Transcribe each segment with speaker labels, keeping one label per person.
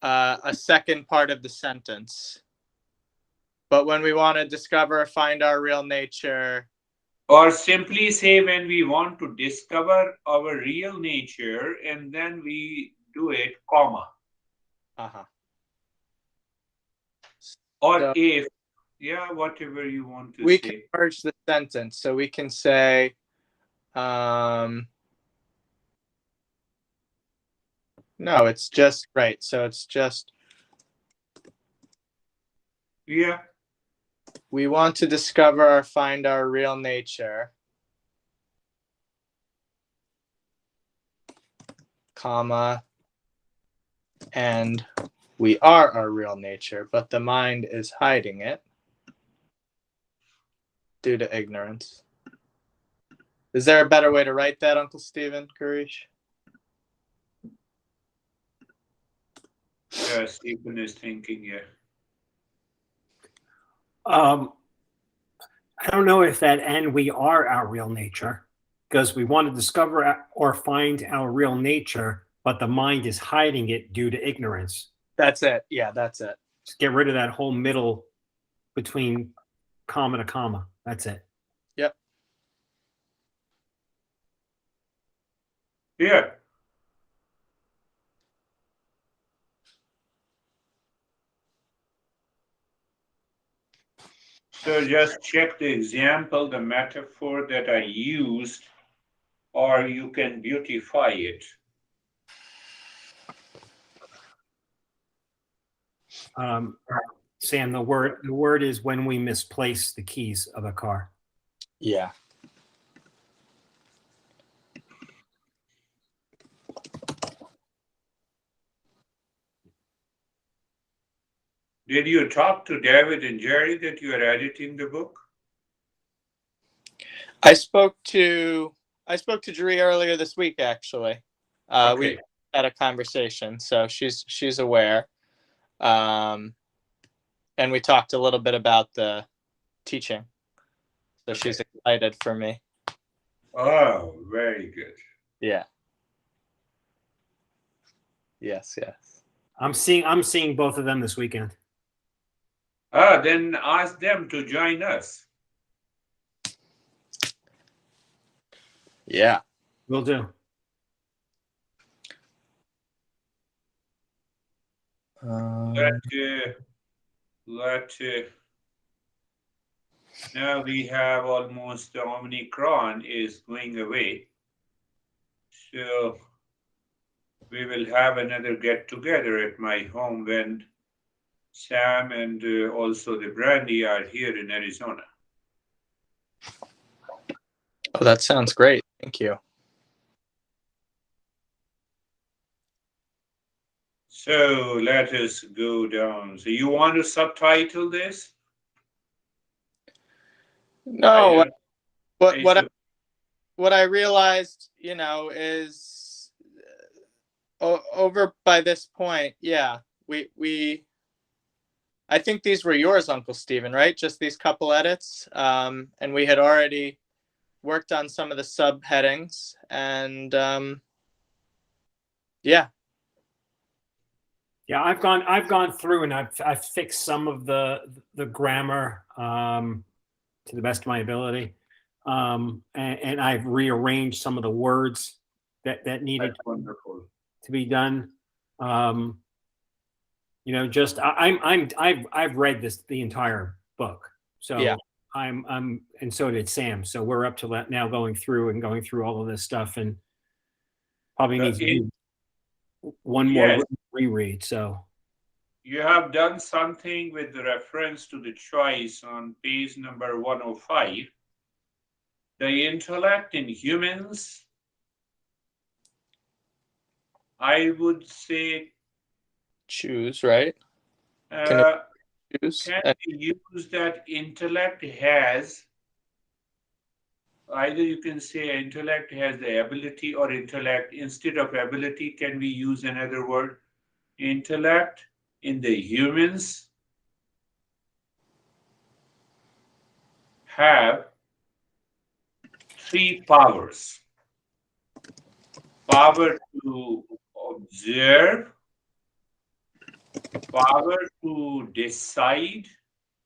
Speaker 1: a second part of the sentence. But when we want to discover or find our real nature.
Speaker 2: Or simply say when we want to discover our real nature, and then we do it, comma.
Speaker 1: Uh-huh.
Speaker 2: Or
Speaker 1: So
Speaker 2: if, yeah, whatever you want to
Speaker 1: we can
Speaker 2: say.
Speaker 1: merge the sentence. So we can say, no, it's just, right. So it's just,
Speaker 2: Yeah.
Speaker 1: we want to discover or find our real nature, comma, and we are our real nature, but the mind is hiding it due to ignorance. Is there a better way to write that, Uncle Stephen, Girish?
Speaker 2: Yeah, Stephen is thinking, yeah.
Speaker 3: I don't know if that and we are our real nature, because we want to discover or find our real nature, but the mind is hiding it due to ignorance.
Speaker 1: That's it. Yeah, that's it.
Speaker 3: Just get rid of that whole middle between comma to comma. That's it.
Speaker 1: Yep.
Speaker 2: Yeah. So just check the example, the metaphor that I used, or you can beautify it.
Speaker 3: Sam, the word is when we misplace the keys of a car.
Speaker 1: Yeah.
Speaker 2: Did you talk to David and Jerry that you are editing the book?
Speaker 1: I spoke to Jerry earlier this week, actually.
Speaker 2: Okay.
Speaker 1: We had a conversation, so she's aware. And we talked a little bit about the teaching. So
Speaker 2: Okay.
Speaker 1: she's excited for me.
Speaker 2: Oh, very good.
Speaker 1: Yeah. Yes, yes.
Speaker 3: I'm seeing both of them this weekend.
Speaker 2: Then ask them to join us.
Speaker 1: Yeah.
Speaker 3: Will do.
Speaker 2: Now we have almost the Omicron is going away. So we will have another get together at my home when Sam and also the Brandy are here in Arizona.
Speaker 1: Oh, that sounds great. Thank you.
Speaker 2: So let us go down. So you want to subtitle this?
Speaker 1: No, what I realized, is over by this point, yeah, I think these were yours, Uncle Stephen, right? Just these couple edits. And we had already worked on some of the subheadings, and yeah.
Speaker 3: Yeah, I've gone through and I've fixed some of the grammar to the best of my ability, and I've rearranged some of the words that needed to be done. Just I've read the entire book, so
Speaker 1: yeah.
Speaker 3: I'm and so did Sam. So we're up to that now, going through all of this stuff, and probably needs to do one more reread. So
Speaker 2: you have done something with the reference to the choice on page number 105. The intellect in humans, I would say,
Speaker 1: Choose, right?
Speaker 2: Can
Speaker 1: choose?
Speaker 2: we use that intellect has, either you can say intellect has the ability, or intellect instead of ability, can we use another word? Intellect in the humans have 3 powers. Power to observe, power to decide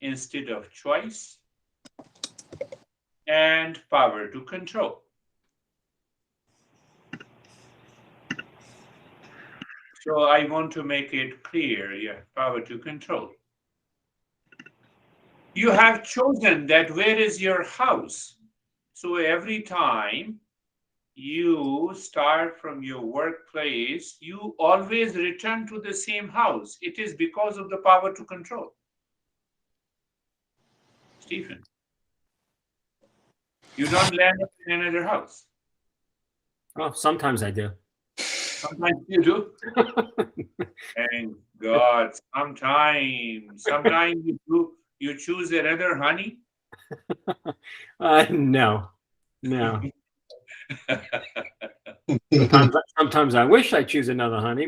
Speaker 2: instead of choice, and power to control. So I want to make it clear, yeah, power to control. You have chosen that where is your house. So every time you start from your workplace, you always return to the same house. It is because of the power to control. Stephen, you don't land up in another house.
Speaker 3: Oh, sometimes I do.
Speaker 2: Sometimes you do. Thank God. Sometimes you do. You choose another honey.
Speaker 3: No. Sometimes I wish I choose another honey,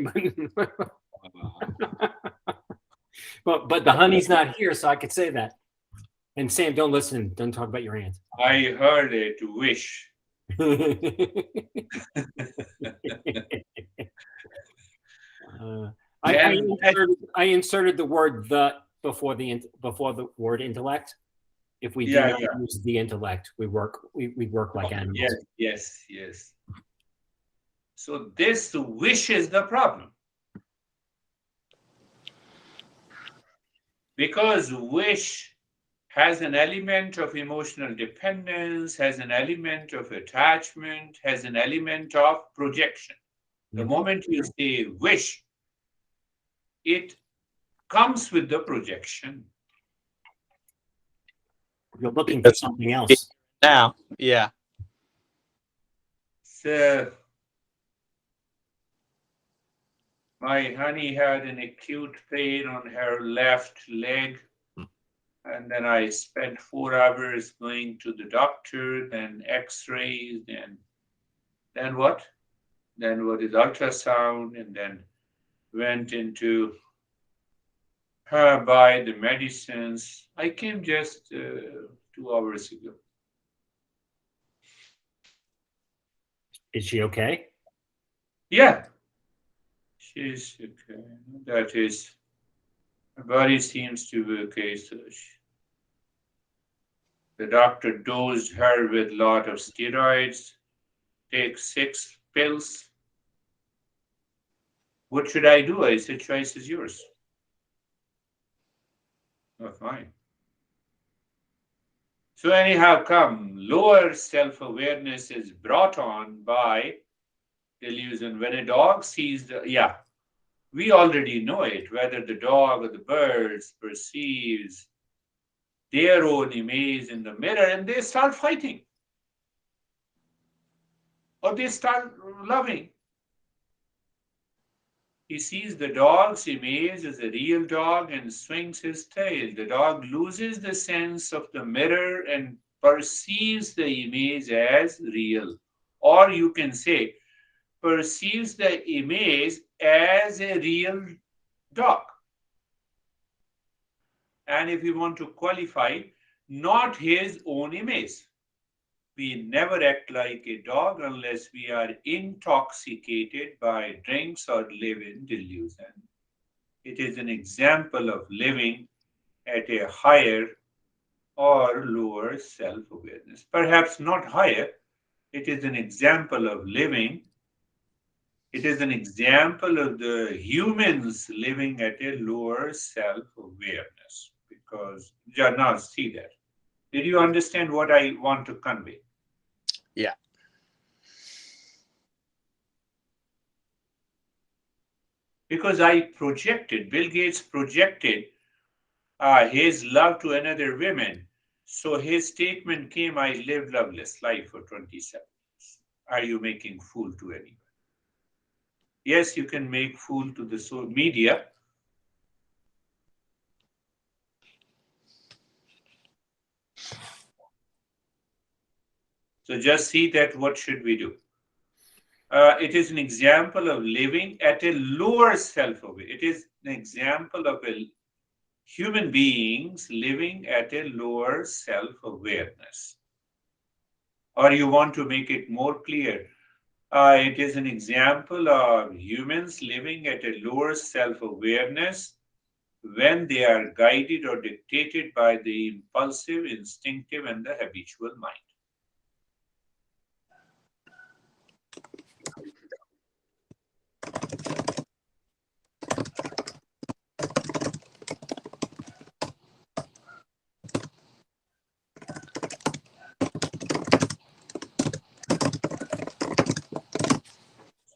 Speaker 3: but the honey's not here, so I could say that. And Sam, don't listen. Don't talk about your aunt.
Speaker 2: I heard it. Wish.
Speaker 3: I inserted the word "the" before the word intellect. If we do not use the intellect, we work like animals.
Speaker 2: Yes. So this wish is the problem. Because wish has an element of emotional dependence, has an element of attachment, has an element of projection. The moment you say wish, it comes with the projection.
Speaker 3: You're looking for something else.
Speaker 1: Now, yeah.
Speaker 2: So my honey had an acute pain on her left leg. And then I spent 4 hours going to the doctor, then x-rays, then what? Then what is ultrasound, and then went into buy the medicines. I came just 2 hours ago.
Speaker 3: Is she okay?
Speaker 2: Yeah. She's okay. That is, her body seems to be okay. So the doctor dosed her with a lot of steroids, take 6 pills. What should I do? I said, choice is yours. Not mine. So anyhow, come, lower self-awareness is brought on by delusion. When a dog sees we already know it, whether the dog or the birds perceives their own image in the mirror and they start fighting. Or they start loving. He sees the dog's image as a real dog and swings his tail. The dog loses the sense of the mirror and perceives the image as real. Or you can say, perceives the image as a real dog. And if we want to qualify, not his own image. We never act like a dog unless we are intoxicated by drinks or live in delusion. It is an example of living at a higher or lower self-awareness. Perhaps not higher. It is an example of living. It is an example of the humans living at a lower self-awareness. Because, now see that. Did you understand what I want to convey?
Speaker 1: Yeah.
Speaker 2: Because Bill Gates projected his love to another woman. So his statement came, I lived loveless life for 27 years. Are you making fool to anyone? Yes, you can make fool to the media. So just see that what should we do? It is an example of living at a lower self-awareness. It is an example of human beings living at a lower self-awareness. Or you want to make it more clear, it is an example of humans living at a lower self-awareness when they are guided or dictated by the impulsive, instinctive, and the habitual mind.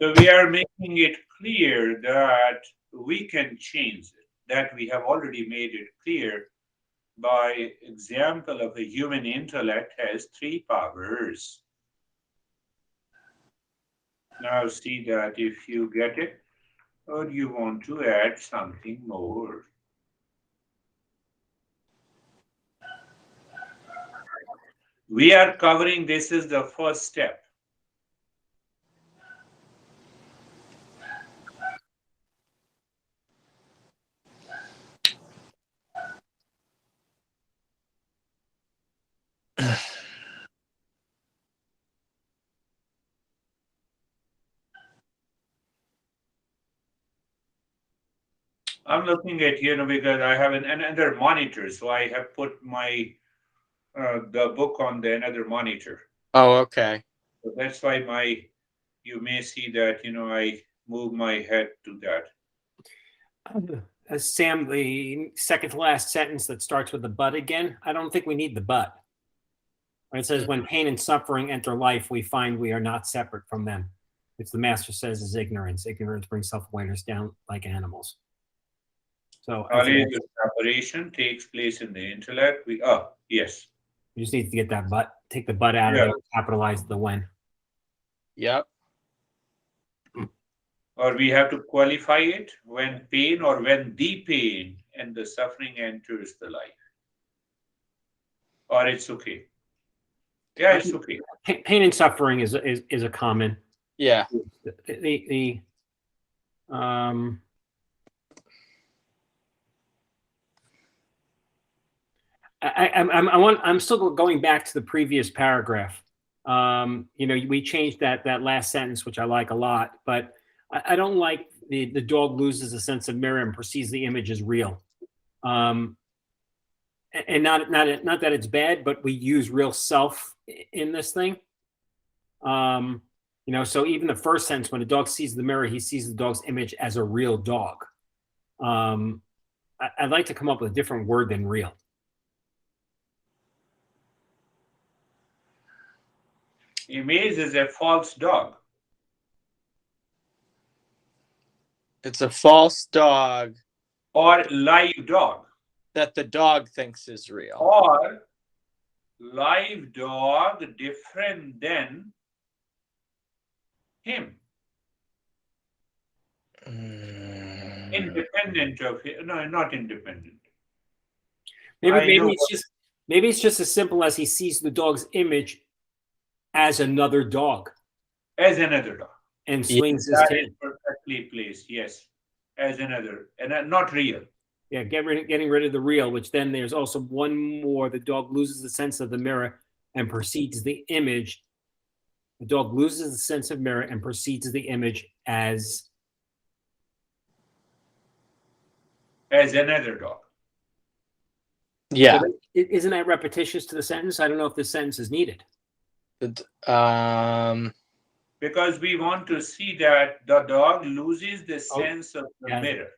Speaker 2: So we are making it clear that we can change it, that we have already made it clear by example of a human intellect has three powers. Now see that if you get it, or you want to add something more. We are covering this is the first step. I'm looking at because I have another monitor, so I have put my the book on the another monitor.
Speaker 1: Oh, okay.
Speaker 2: So that's why you may see that I move my head to that.
Speaker 3: Sam, the second to last sentence that starts with the but again, I don't think we need the but. It says, when pain and suffering enter life, we find we are not separate from them. Which the master says is ignorance. Ignorance brings self-awareness down like animals. So
Speaker 2: Always the separation takes place in the intellect. Yes.
Speaker 3: You just need to get that but, take the but out of it, capitalize the when.
Speaker 1: Yep.
Speaker 2: Or we have to qualify it when pain or when the pain and the suffering enters the life. Or it's okay. Yeah, it's okay.
Speaker 3: Pain and suffering is a common.
Speaker 1: Yeah.
Speaker 3: I'm still going back to the previous paragraph. We changed that last sentence, which I like a lot, but I don't like the dog loses a sense of mirror and perceives the image as real. And not that it's bad, but we use real self in this thing. So even the first sentence, when a dog sees the mirror, he sees the dog's image as a real dog. I'd like to come up with a different word than real.
Speaker 2: Image is a false dog.
Speaker 1: It's a false dog.
Speaker 2: Or live dog.
Speaker 1: That the dog thinks is real.
Speaker 2: Or live dog different than him. Independent of him. No, not independent.
Speaker 3: Maybe it's just as simple as he sees the dog's image as another dog.
Speaker 2: As another dog.
Speaker 3: And swings his tail.
Speaker 2: Perfectly placed, yes. As another, and not real.
Speaker 3: Yeah, getting rid of the real, which then there's also one more. The dog loses the sense of the mirror and perceives the image. The dog loses the sense of mirror and perceives the image as
Speaker 2: another dog.
Speaker 1: Yeah.
Speaker 3: So isn't that repetitious to the sentence? I don't know if this sentence is needed.
Speaker 2: Because we want to see that the dog loses the sense of the mirror.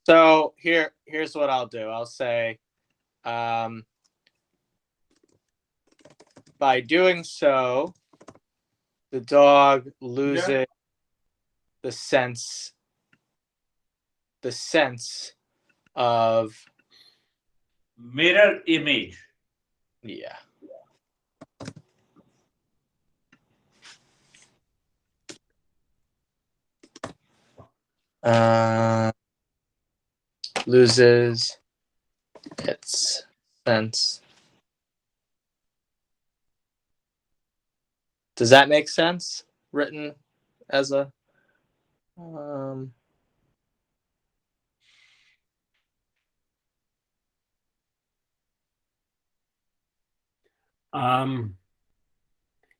Speaker 1: So here's what I'll do. I'll say, by doing so, the dog loses the sense of
Speaker 2: mirror image.
Speaker 1: Yeah. Loses its sense. Does that make sense? Written as a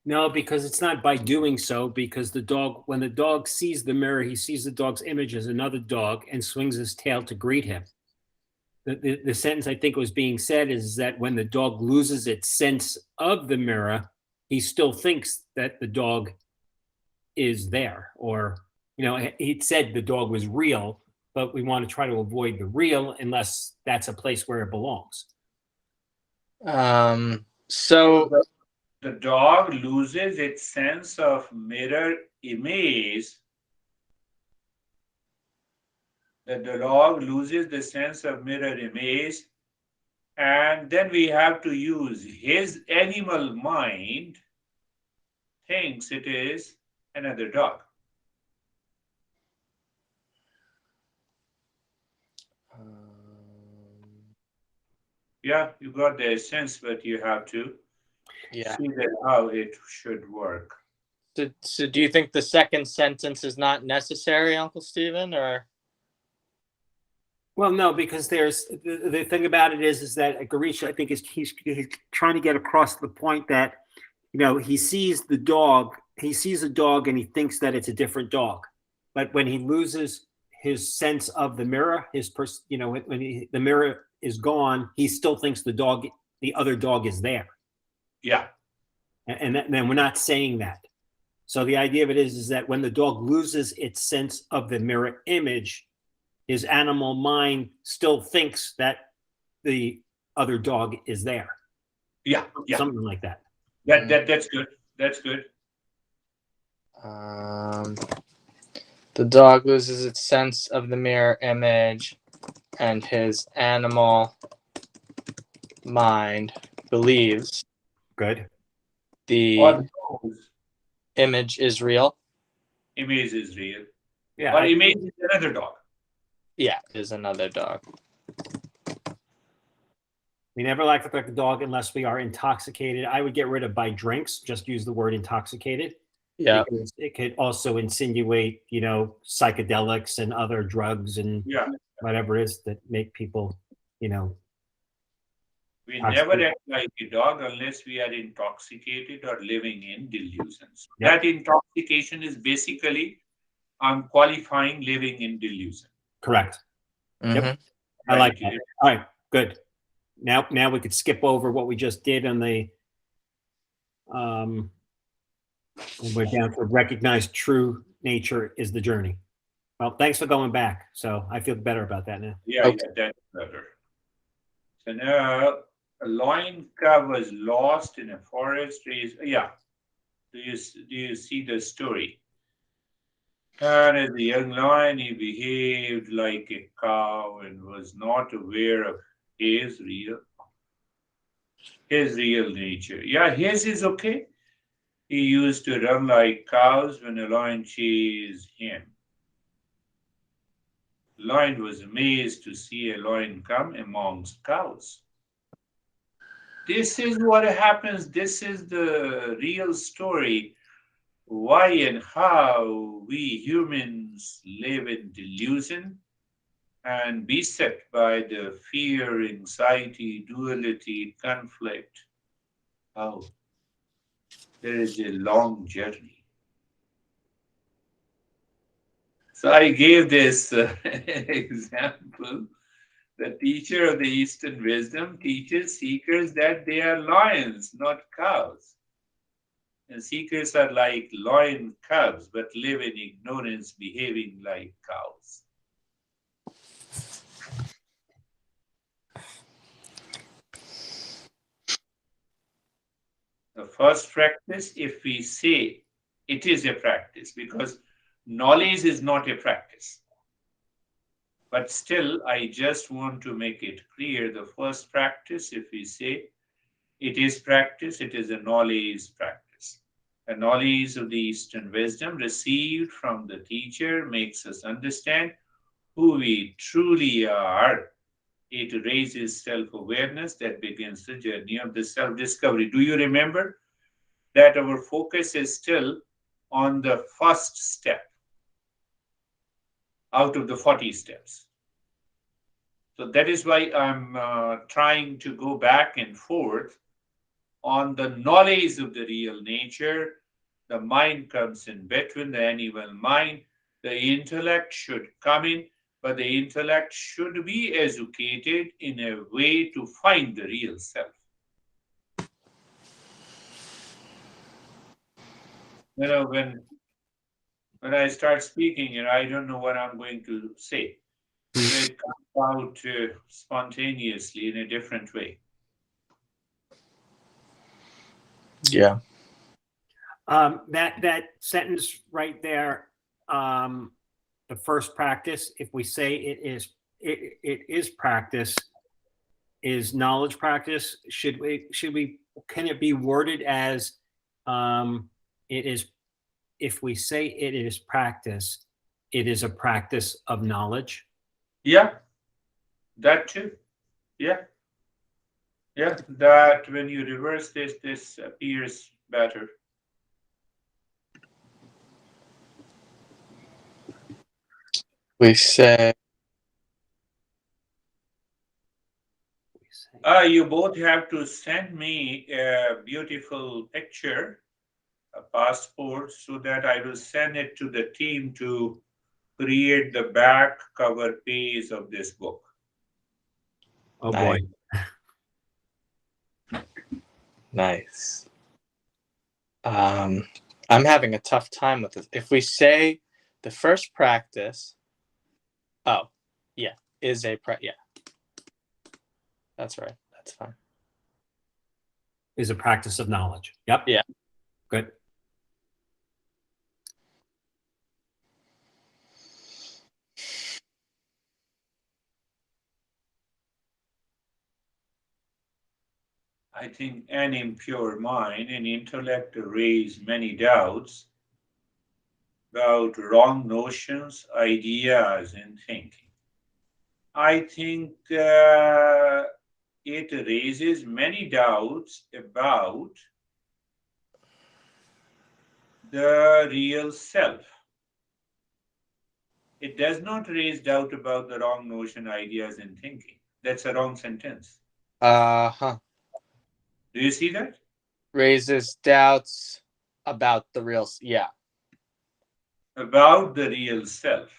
Speaker 3: No, because it's not by doing so, because when the dog sees the mirror, he sees the dog's image as another dog and swings his tail to greet him. the sentence I think was being said is that when the dog loses its sense of the mirror, he still thinks that the dog is there, or he said the dog was real, but we want to try to avoid the real unless that's a place where it belongs.
Speaker 1: So
Speaker 2: the dog loses its sense of mirror image. The dog loses the sense of mirror image, and then we have to use his animal mind thinks it is another dog. Yeah, you got the sense, but you have to see that how it should work.
Speaker 1: So do you think the second sentence is not necessary, Uncle Stephen, or?
Speaker 3: Well, no, because there's the thing about it is that Girish, I think, he's trying to get across the point that he sees the dog, and he thinks that it's a different dog, but when he loses his sense of the mirror, when the mirror is gone, he still thinks the other dog is there.
Speaker 2: Yeah,
Speaker 3: and then we're not saying that. So the idea of it is that when the dog loses its sense of the mirror image, his animal mind still thinks that the other dog is there.
Speaker 2: Yeah.
Speaker 3: Something like that.
Speaker 2: That's good. That's good.
Speaker 1: The dog loses its sense of the mirror image, and his animal mind believes
Speaker 3: Good.
Speaker 1: the image is real.
Speaker 2: Image is real.
Speaker 3: Yeah.
Speaker 2: But image is another dog.
Speaker 1: Yeah, is another dog.
Speaker 3: We never like to look at the dog unless we are intoxicated. I would get rid of by drinks. Just use the word intoxicated.
Speaker 1: Yeah.
Speaker 3: Because it could also insinuate, psychedelics and other drugs and whatever it is that make people,
Speaker 2: We never act like a dog unless we are intoxicated or living in delusions.
Speaker 3: Yep.
Speaker 2: That intoxication is basically qualifying living in delusion.
Speaker 3: Correct.
Speaker 1: Mm-hmm.
Speaker 3: Yep. I like that. All right, good. Now we could skip over what we just did on the we're down to recognize true nature is the journey. Well, thanks for going back. So I feel better about that now.
Speaker 2: Yeah, that's better. So now a loin cub was lost in a forest. Yeah. Do you see the story? And as a young lion, he behaved like a cow and was not aware of his real nature. Yeah, his is okay. He used to run like cows when a lion chased him. The lion was amazed to see a lion come amongst cows. This is what happens. This is the real story. Why and how we humans live in delusion and beset by the fear, anxiety, duality, conflict. Oh, there is a long journey. So I gave this example. The teacher of the Eastern wisdom teaches seekers that they are lions, not cows. And seekers are like lion cubs, but live in ignorance, behaving like cows. The first practice, if we say it is a practice, because knowledge is not a practice. But still, I just want to make it clear, the first practice, if we say it is practice, it is a knowledge practice. A knowledge of the Eastern wisdom received from the teacher makes us understand who we truly are. It raises self-awareness that begins the journey of the self-discovery. Do you remember that our focus is still on the first step out of the 40 steps? So that is why I'm trying to go back and forth on the knowledge of the real nature. The mind comes in between, the animal mind. The intellect should come in, but the intellect should be educated in a way to find the real self. When I start speaking, I don't know what I'm going to say. So it comes out spontaneously in a different way.
Speaker 1: Yeah.
Speaker 3: That sentence right there, the first practice, if we say it is practice, is knowledge practice, can it be worded as it is, if we say it is practice, it is a practice of knowledge?
Speaker 2: Yeah, that too. Yeah. Yeah, that when you reverse this appears better.
Speaker 1: We say.
Speaker 2: You both have to send me a beautiful picture, a passport, so that I will send it to the team to create the back cover page of this book.
Speaker 3: Oh boy.
Speaker 1: Nice. I'm having a tough time with this. If we say the first practice, is a that's right. That's fine.
Speaker 3: Is a practice of knowledge. Yep.
Speaker 1: Yeah.
Speaker 3: Good.
Speaker 2: I think an impure mind and intellect raise many doubts about wrong notions, ideas, and thinking. I think it raises many doubts about the real self. It does not raise doubt about the wrong notion, ideas, and thinking. That's a wrong sentence.
Speaker 1: Do
Speaker 2: you see that?
Speaker 1: Raises doubts about the real,
Speaker 2: about the real self.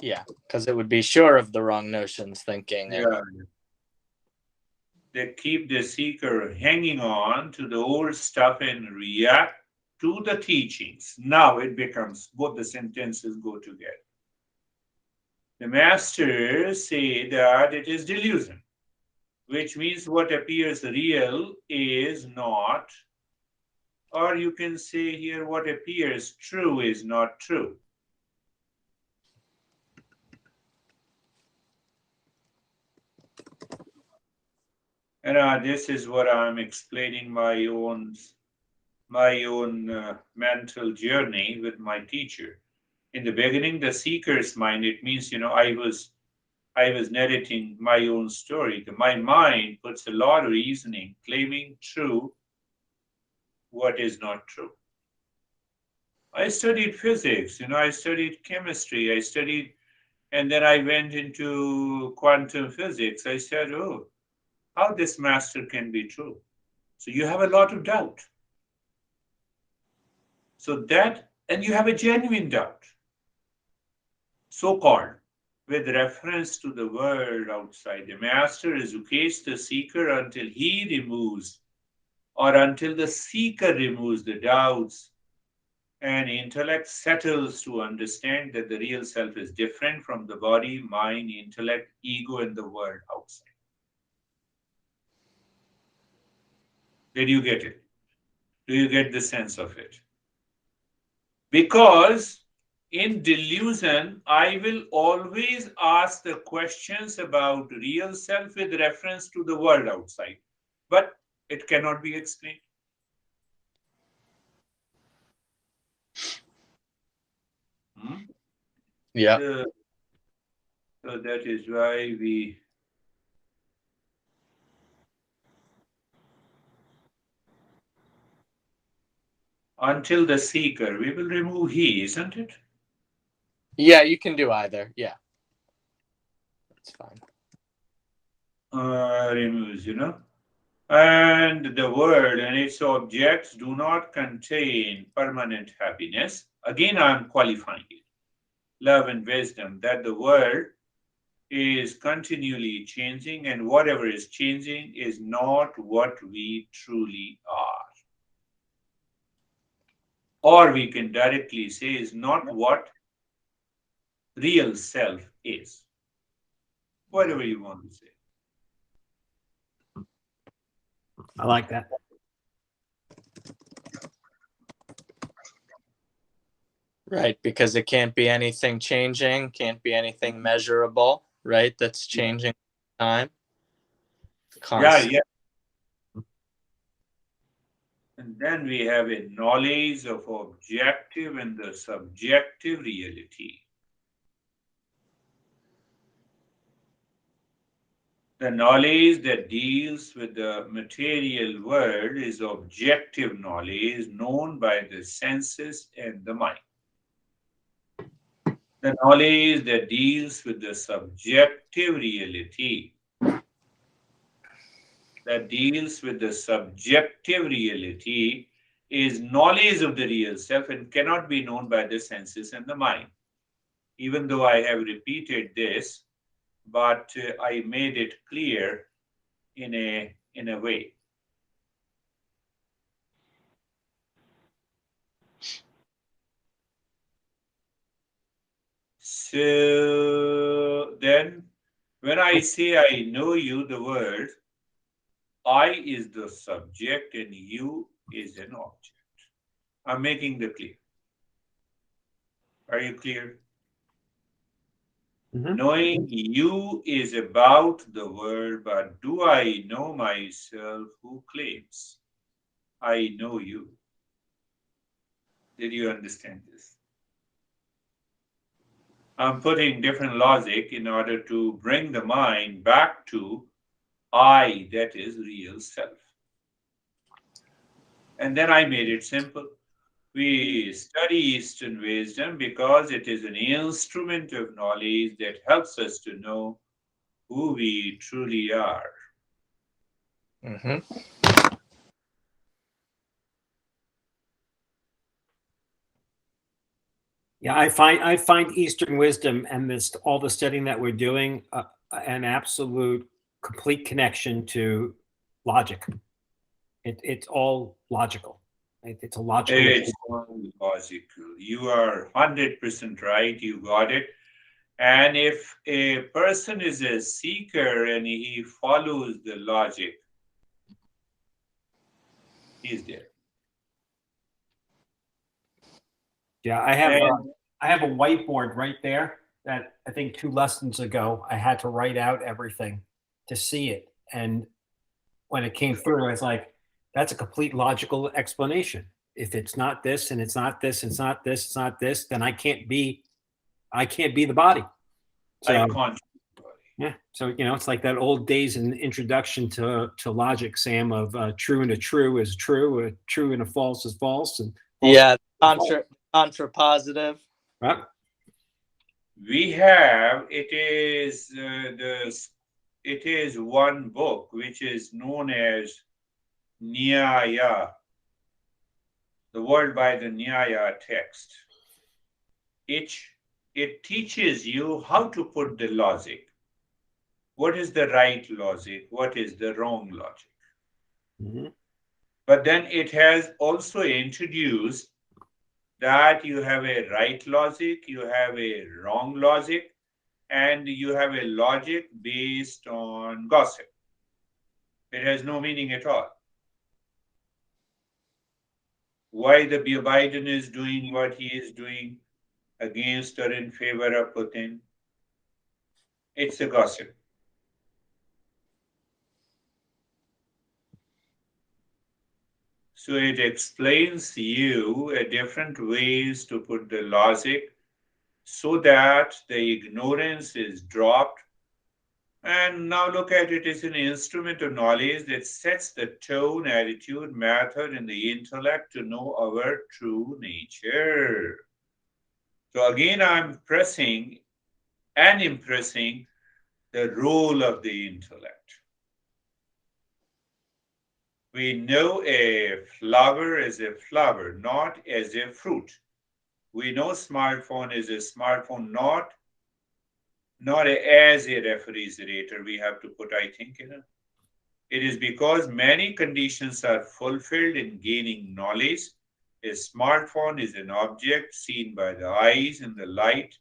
Speaker 1: Yeah, because it would be sure of the wrong notions, thinking.
Speaker 2: Yeah. They keep the seeker hanging on to the old stuff and react to the teachings. Now it becomes, both the sentences go together. The masters say that it is delusion, which means what appears real is not, or you can say here, what appears true is not true. And this is what I'm explaining my own mental journey with my teacher. In the beginning, the seeker's mind, it means, I was narrating my own story. My mind puts a lot of reasoning, claiming true what is not true. I studied physics, I studied chemistry, and then I went into quantum physics. I said, oh, how this master can be true. So you have a lot of doubt. And you have a genuine doubt, so-called, with reference to the world outside. The master educates the seeker until he removes, or until the seeker removes the doubts, and intellect settles to understand that the real self is different from the body, mind, intellect, ego, and the world outside. Did you get it? Do you get the sense of it? Because in delusion, I will always ask the questions about real self with reference to the world outside, but it cannot be explained.
Speaker 1: Yeah.
Speaker 2: So that is why we until the seeker, we will remove he, isn't it?
Speaker 1: Yeah, you can do either. Yeah. That's fine.
Speaker 2: Removes, And the world and its objects do not contain permanent happiness. Again, I'm qualifying it. love and wisdom, that the world is continually changing, and whatever is changing is not what we truly are. Or we can directly say is not what real self is. Whatever you want to say.
Speaker 3: I like that.
Speaker 1: Right, because it can't be anything changing, can't be anything measurable, right? That's changing time. Constant.
Speaker 2: Yeah. And then we have a knowledge of objective and the subjective reality. The knowledge that deals with the material world is objective knowledge known by the senses and the mind. The knowledge that deals with the subjective reality, is knowledge of the real self and cannot be known by the senses and the mind. Even though I have repeated this, but I made it clear in a way. So then, when I say I know you, the word I is the subject and you is an object. I'm making the clear. Are you clear?
Speaker 3: Mhm.
Speaker 2: Knowing you is about the world, but do I know myself who claims I know you? Did you understand this? I'm putting different logic in order to bring the mind back to I, that is real self. And then I made it simple. We study Eastern wisdom because it is an instrument of knowledge that helps us to know who we truly are.
Speaker 1: Mm-hmm.
Speaker 3: Yeah, I find Eastern wisdom and this all the studying that we're doing an absolute complete connection to logic. It's all logical. It's a logical.
Speaker 2: It's all logical. You are 100% right. You got it. And if a person is a seeker and he follows the logic, he's there.
Speaker 3: Yeah, I have a whiteboard right there that I think 2 lessons ago I had to write out everything to see it. And when it came through, I was like, that's a complete logical explanation. If it's not this and it's not this, it's not this, it's not this, then I can't be the body. So yeah. So it's like that old days in introduction to logic, Sam, of true and a true is true, a true and a false is false, and
Speaker 1: Yeah, tantra positive.
Speaker 3: right?
Speaker 2: We have it is one book which is known as Nyaya, the world by the Nyaya text. It teaches you how to put the logic. What is the right logic? What is the wrong logic?
Speaker 3: Mm-hmm.
Speaker 2: But then it has also introduced that you have a right logic, you have a wrong logic, and you have a logic based on gossip. It has no meaning at all. Why the Biden is doing what he is doing against or in favor of Putin? It's a gossip. So it explains to you a different ways to put the logic so that the ignorance is dropped. And now look at it as an instrument of knowledge that sets the tone, attitude, method, and the intellect to know our true nature. So again, I'm pressing and impressing the role of the intellect. We know a flower as a flower, not as a fruit. we know smartphone is a smartphone, not as a refrigerator. We have to put, I think, it is because many conditions are fulfilled in gaining knowledge. A smartphone is an object seen by the eyes in the light,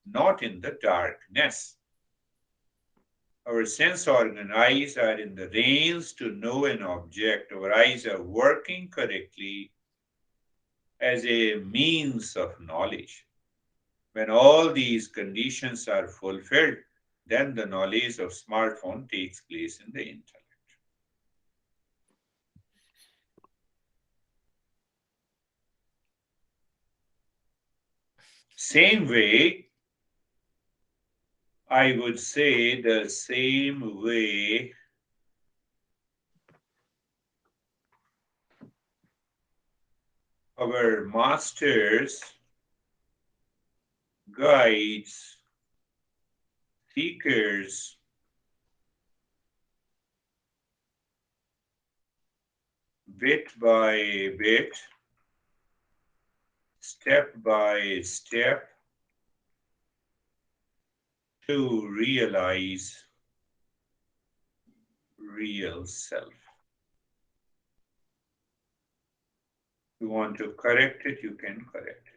Speaker 2: not in the darkness. Our sense organ eyes are in the range to know an object. Our eyes are working correctly as a means of knowledge. When all these conditions are fulfilled, then the knowledge of smartphone takes place in the intellect. Same way, I would say the same way our masters, guides, seekers, bit by bit, step by step, to realize real self. You want to correct it, you can correct it.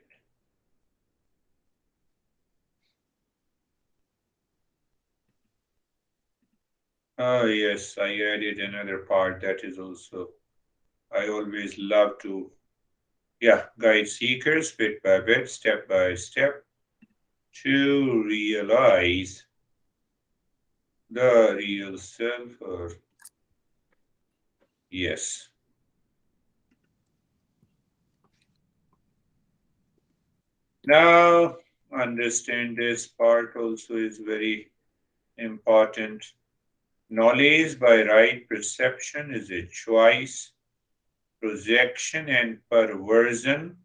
Speaker 2: Oh, yes, I added another part that is also, I always love to, guide seekers bit by bit, step by step, to realize the real self, or yes. Now, understand this part also is very important. Knowledge by right perception is a choice. Projection and perversion,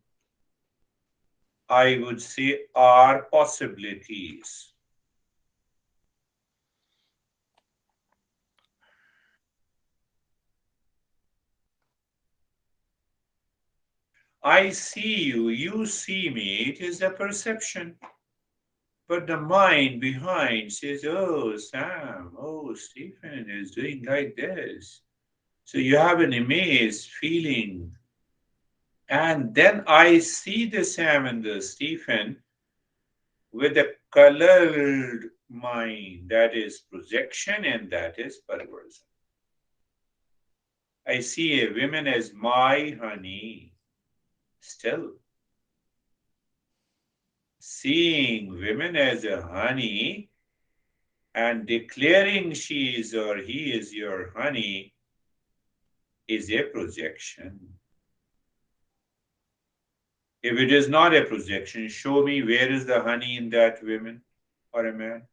Speaker 2: I would say, are possibilities. I see you, you see me, it is a perception. But the mind behind says, oh, Sam, oh, Stephen is doing like this. So you have an image, feeling. And then I see the Sam and the Stephen with a colored mind. That is projection and that is perversion. I see a woman as my honey. Still, seeing women as a honey and declaring she is or he is your honey is a projection. If it is not a projection, show me where is the honey in that woman or a man.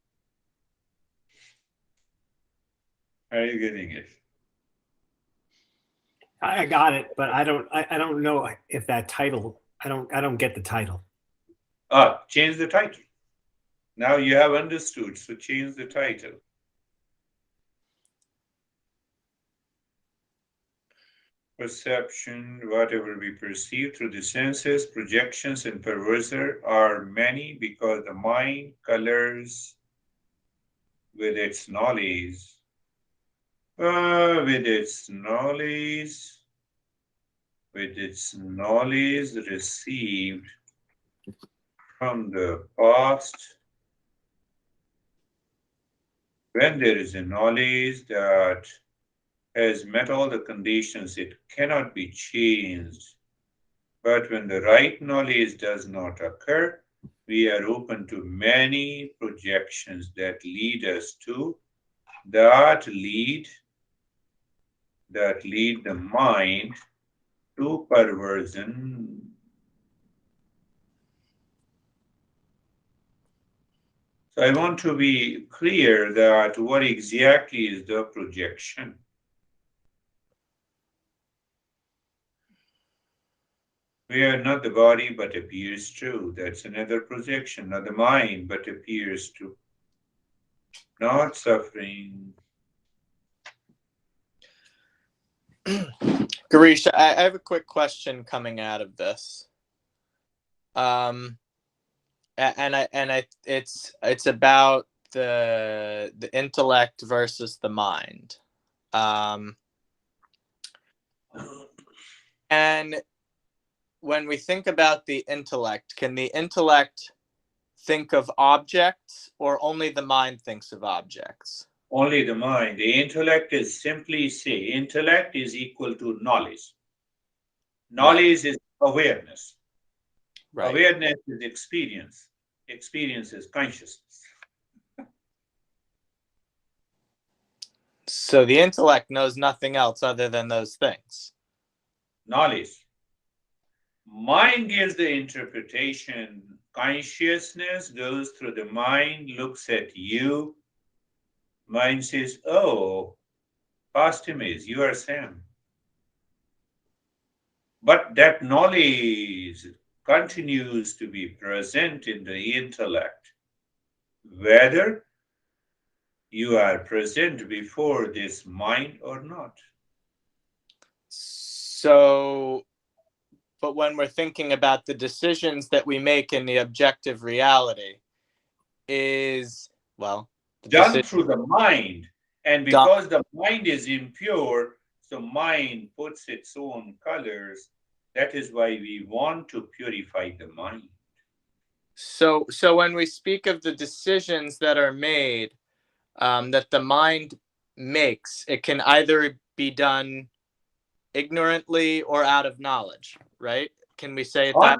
Speaker 2: Are you getting it?
Speaker 3: I got it, but I don't know if that title. I don't get the title.
Speaker 2: Change the title. Now you have understood, so change the title. Perception, whatever we perceive through the senses, projections, and perverser are many because the mind colors with its knowledge. With its knowledge received from the past. When there is a knowledge that has met all the conditions, it cannot be changed. But when the right knowledge does not occur, we are open to many projections that lead us to, that lead the mind to perversion. So I want to be clear that what exactly is the projection? We are not the body but appears to. That's another projection, not the mind but appears to. Not suffering.
Speaker 1: Girish, I have a quick question coming out of this. um, it's about the intellect versus the mind. And when we think about the intellect, can the intellect think of objects, or only the mind thinks of objects?
Speaker 2: Only the mind. The intellect is simply say, intellect is equal to knowledge. Knowledge is awareness.
Speaker 1: Right.
Speaker 2: Awareness is experience. Experience is consciousness.
Speaker 1: So the intellect knows nothing else other than those things.
Speaker 2: Knowledge. Mind gives the interpretation. Consciousness goes through the mind, looks at you. Mind says, oh, past image, you are Sam. But that knowledge continues to be present in the intellect, whether you are present before this mind or not.
Speaker 1: So, but when we're thinking about the decisions that we make in the objective reality, is, well,
Speaker 2: Done through the mind. And because the mind is impure, so mind puts its own colors. That is why we want to purify the mind.
Speaker 1: So when we speak of the decisions that are made, that the mind makes, it can either be done ignorantly or out of knowledge, right? Can we say that?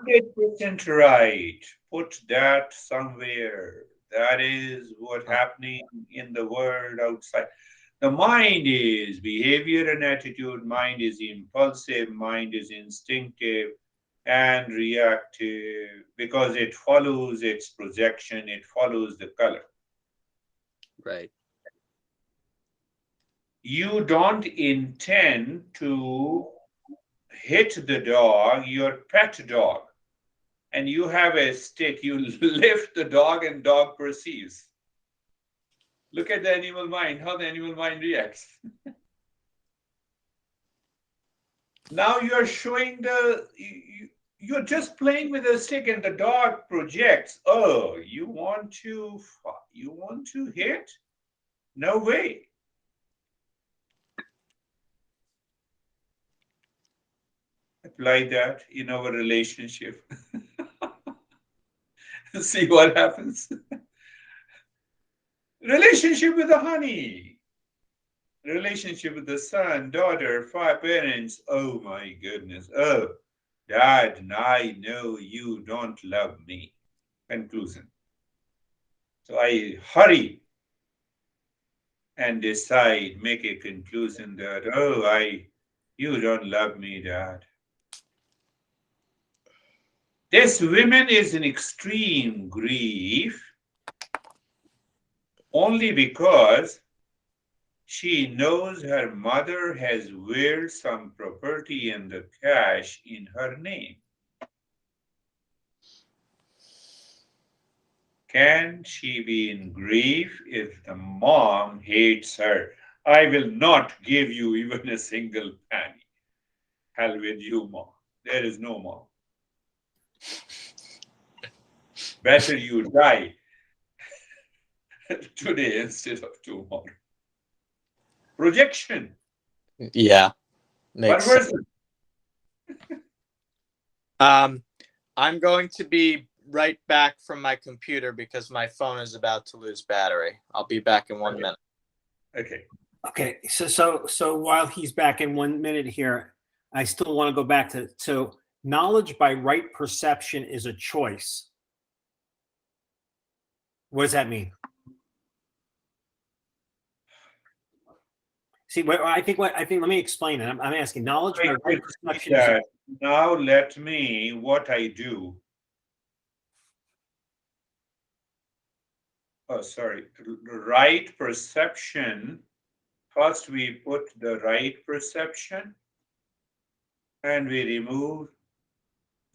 Speaker 2: 100% right. Put that somewhere. That is what's happening in the world outside. The mind is behavior and attitude. Mind is impulsive. Mind is instinctive and reactive because it follows its projection. It follows the color.
Speaker 1: Right.
Speaker 2: You don't intend to hit the dog, your pet dog, and you have a stick, you lift the dog and dog perceives. Look at the animal mind, how the animal mind reacts. Now you're showing you're just playing with a stick and the dog projects. Oh, you want to hit? No way. Apply that in our relationship. See what happens. Relationship with the honey. Relationship with the son, daughter, five parents. Oh my goodness. Oh, Dad, I know you don't love me. Conclusion. So I hurry and decide, make a conclusion that, oh, you don't love me, Dad. This woman is in extreme grief only because she knows her mother has willed some property and the cash in her name. Can she be in grief if the mom hates her? I will not give you even a single penny. Hell with you, mom. There is no mom. Better you die today instead of tomorrow. Projection.
Speaker 1: Yeah. Makes sense. I'm going to be right back from my computer because my phone is about to lose battery. I'll be back in 1 minute.
Speaker 3: Okay. So while he's back in 1 minute here, I still want to go back to knowledge by right perception is a choice. What does that mean? See, I think let me explain it. I'm asking knowledge by right perception.
Speaker 2: Now let me, what I do. Oh, sorry. Right perception. First, we put the right perception and we remove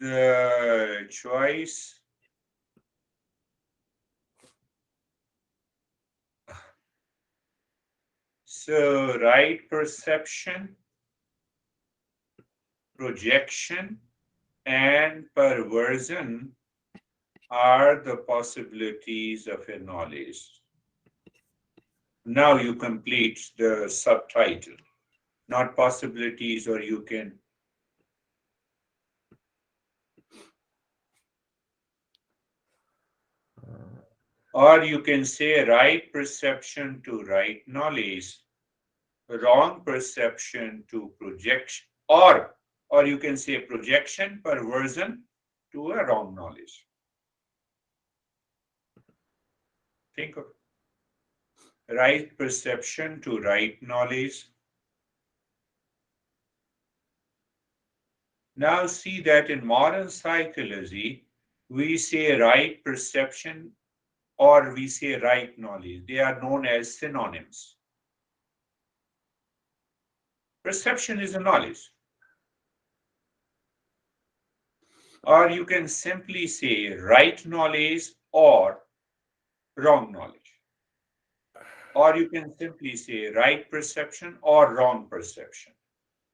Speaker 2: the choice. So, right perception, projection, and perversion are the possibilities of a knowledge. Now you complete the subtitle, not possibilities, or you can. Or you can say right perception to right knowledge, wrong perception to projection, or you can say projection, perversion to a wrong knowledge. Think of right perception to right knowledge. Now see that in modern psychology, we say right perception or we say right knowledge. They are known as synonyms. Perception is a knowledge. Or you can simply say right knowledge or wrong knowledge. Or you can simply say right perception or wrong perception.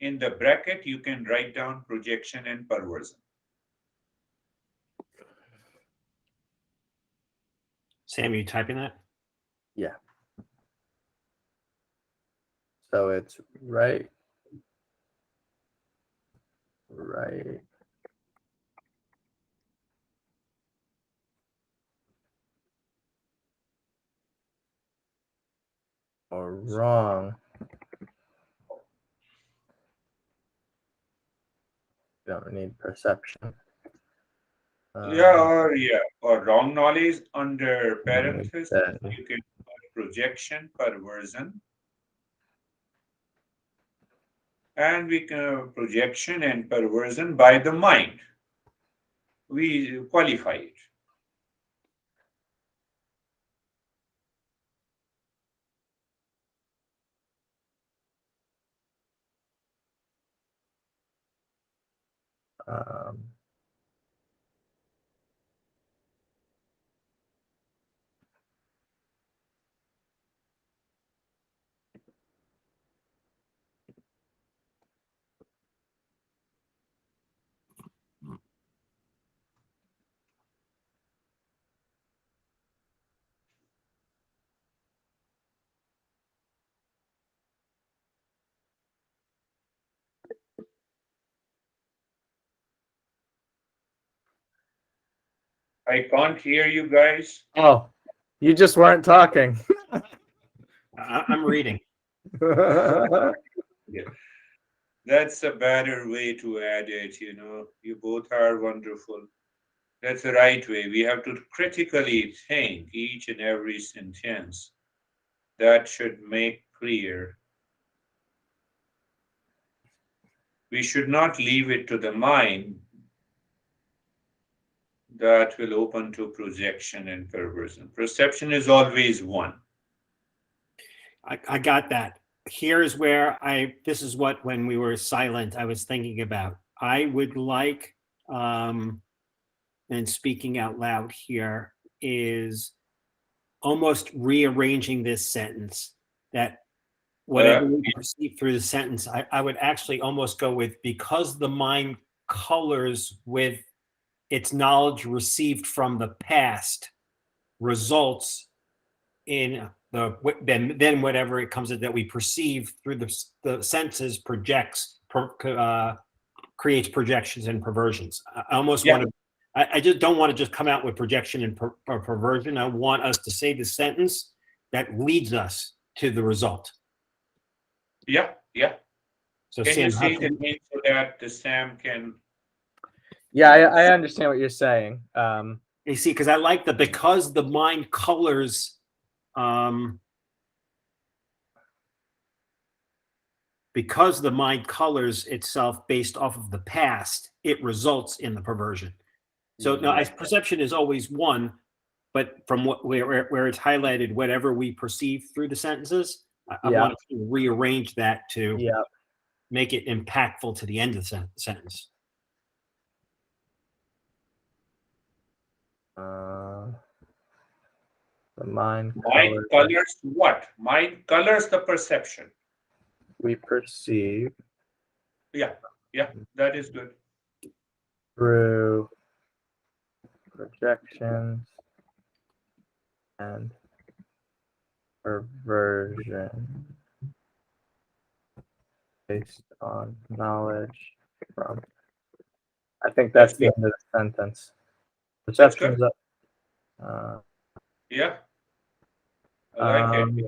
Speaker 2: In the bracket, you can write down projection and perversion.
Speaker 3: Sam, are you typing that?
Speaker 1: Yeah. So it's right, or wrong. You don't need perception.
Speaker 2: Or wrong knowledge under parenthesis.
Speaker 1: That.
Speaker 2: You can put projection, perversion, and we can projection and perversion by the mind. We qualify it. I can't hear you guys.
Speaker 1: Oh, you just weren't talking.
Speaker 3: I'm reading.
Speaker 2: Yeah. That's a better way to add it, you know. You both are wonderful. That's the right way. We have to critically think each and every sentence. That should make clear. We should not leave it to the mind. That will open to projection and perversion. Perception is always one.
Speaker 3: I got that. Here's where this is what, when we were silent, I was thinking about. I would like, and speaking out loud here, is almost rearranging this sentence, that whatever we perceive through the sentence, I would actually almost go with, because the mind colors with its knowledge received from the past, results in then whatever it comes that we perceive through the senses creates projections and perversions. I almost want to. I just don't want to just come out with projection and perversion. I want us to say the sentence that leads us to the result.
Speaker 2: Yeah.
Speaker 3: So
Speaker 2: can
Speaker 3: Sam,
Speaker 2: you say the name so that the Sam can?
Speaker 1: Yeah, I understand what you're saying.
Speaker 3: You see, because I like because the mind colors. Because the mind colors itself based off of the past, it results in the perversion. So now, perception is always one, but from where it's highlighted, whatever we perceive through the sentences, I want to rearrange that to make it impactful to the end of the sentence.
Speaker 1: The mind
Speaker 2: colors what? Mind colors the perception.
Speaker 1: We perceive.
Speaker 2: Yeah, that is good.
Speaker 1: through projections and perversion based on knowledge from. I think that's the
Speaker 2: good.
Speaker 1: end of the sentence.
Speaker 2: That's good.
Speaker 1: Perceptions of,
Speaker 2: Yeah, I like it.
Speaker 1: um,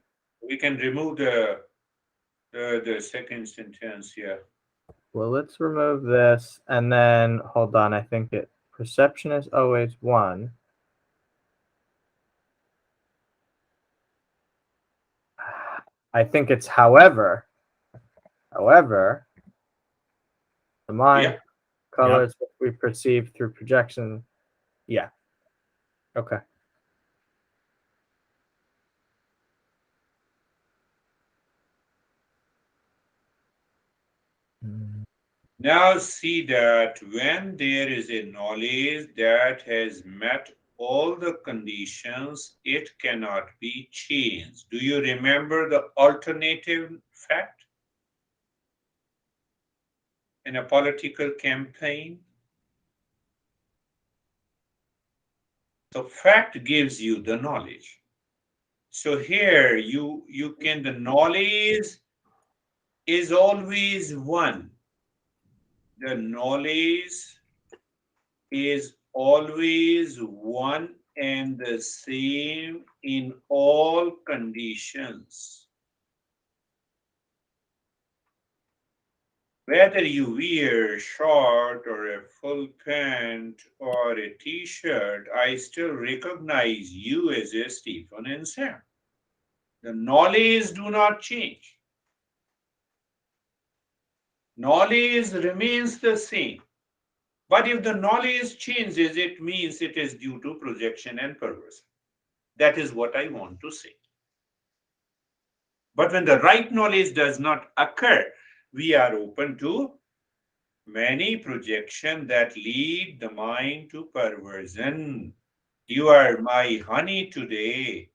Speaker 2: We can remove the second sentence here.
Speaker 1: well, let's remove this and then hold on. I think perception is always one. I think it's however, the mind
Speaker 2: Yeah.
Speaker 1: colors what we perceive through projection. Yeah. Okay.
Speaker 2: Now see that when there is a knowledge that has met all the conditions, it cannot be changed. Do you remember the alternative fact in a political campaign? The fact gives you the knowledge. So here you can, the knowledge is always one. The knowledge is always one and the same in all conditions. Whether you wear short or a full pant or a t-shirt, I still recognize you as a Stephen and Sam. The knowledge do not change. Knowledge remains the same. But if the knowledge changes, it means it is due to projection and perversion. That is what I want to say. But when the right knowledge does not occur, we are open to many projections that lead the mind to perversion. You are my honey today.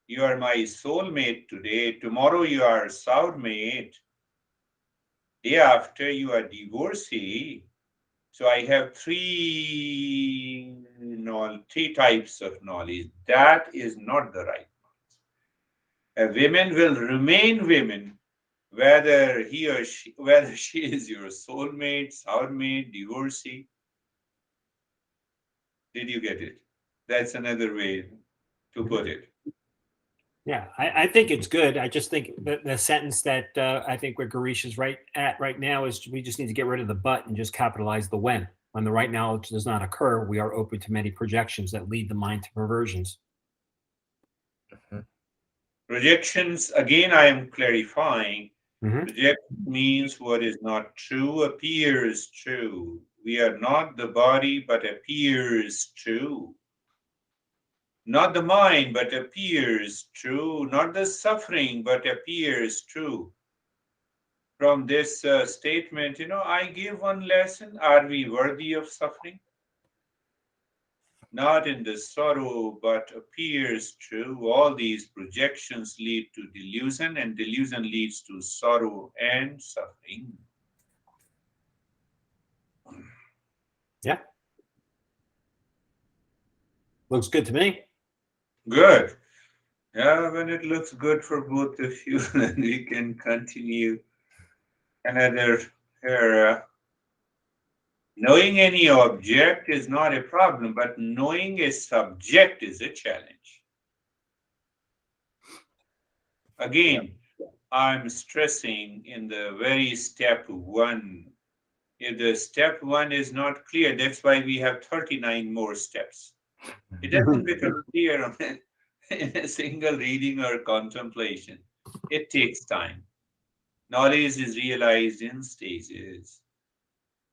Speaker 2: You are my soulmate today. Tomorrow you are soulmate. Day after you are divorcee. So I have three types of knowledge. That is not the right knowledge. A woman will remain women whether he or she, whether she is your soulmate, soulmate, divorcee. Did you get it? That's another way to put it.
Speaker 3: Yeah, I think it's good. I just think the sentence that I think where Girish is right at right now is we just need to get rid of the but and just capitalize the when. When the right knowledge does not occur, we are open to many projections that lead the mind to perversions.
Speaker 2: Projections, again, I am clarifying.
Speaker 3: Mm-hmm.
Speaker 2: Projection means what is not true appears true. We are not the body, but appears true. Not the mind, but appears true. Not the suffering, but appears true. From this statement, I give one lesson. Are we worthy of suffering? Not in the sorrow, but appears true. All these projections lead to delusion, and delusion leads to sorrow and suffering.
Speaker 3: Yeah. Looks good to me.
Speaker 2: Good. Yeah, when it looks good for both of you, then we can continue another era. Knowing any object is not a problem, but knowing a subject is a challenge. Again, I'm stressing in the very step one. If the step one is not clear, that's why we have 39 more steps. It doesn't become clear in a single reading or contemplation. It takes time. Knowledge is realized in stages.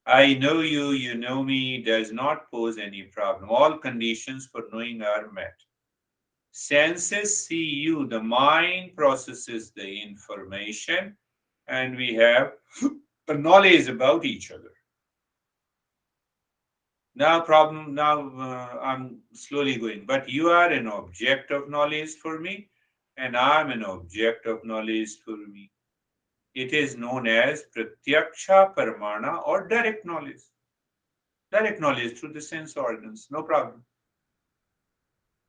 Speaker 2: I know you, you know me does not pose any problem. All conditions for knowing are met. Senses see you, the mind processes the information, and we have a knowledge about each other. Now I'm slowly going, but you are an object of knowledge for me, and I'm an object of knowledge for me. It is known as pratyaksha paramana or direct knowledge. Direct knowledge through the sense organs, no problem.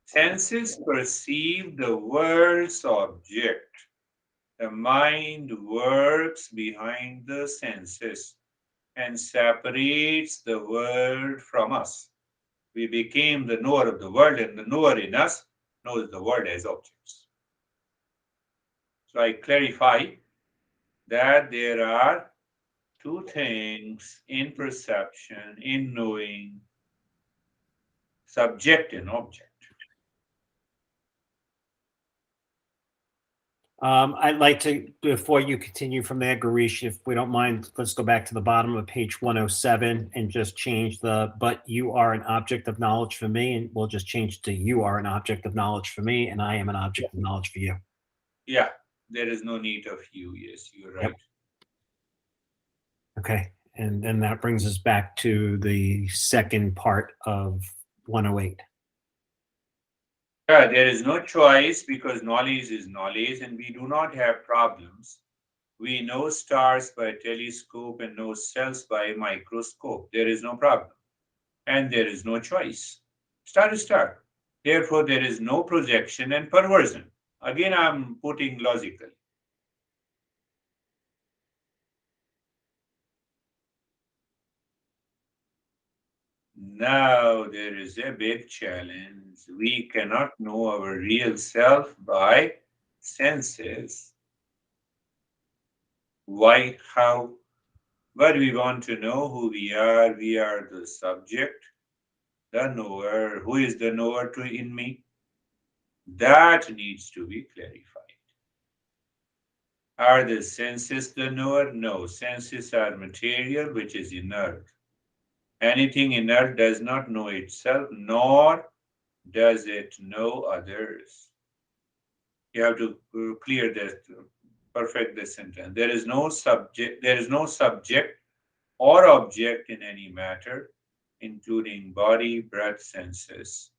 Speaker 2: Senses perceive the world's object. The mind works behind the senses and separates the world from us. We became the knower of the world, and the knower in us knows the world as objects. So I clarify that there are two things in perception, in knowing: subject and object.
Speaker 3: I'd like to, before you continue from there, Girish, if we don't mind, let's go back to the bottom of page 107 and just change the, but you are an object of knowledge for me. And we'll just change to you are an object of knowledge for me, and I am an object of knowledge for you.
Speaker 2: Yeah, there is no need of you. Yes, you're right.
Speaker 3: Yep. Okay. And then that brings us back to the second part of 108.
Speaker 2: Yeah, there is no choice because knowledge is knowledge and we do not have problems. We know stars by telescope and know cells by microscope. There is no problem. And there is no choice. Star is star. Therefore, there is no projection and perversion. Again, I'm putting logical. Now there is a big challenge. We cannot know our real self by senses. Why? How? But we want to know who we are. We are the subject, the knower. Who is the knower to in me? That needs to be clarified. Are the senses the knower? No, senses are material which is inert. Anything inert does not know itself, nor does it know others. You have to clear this, perfect this sentence. There is no subject or object in any matter, including body, breath, senses.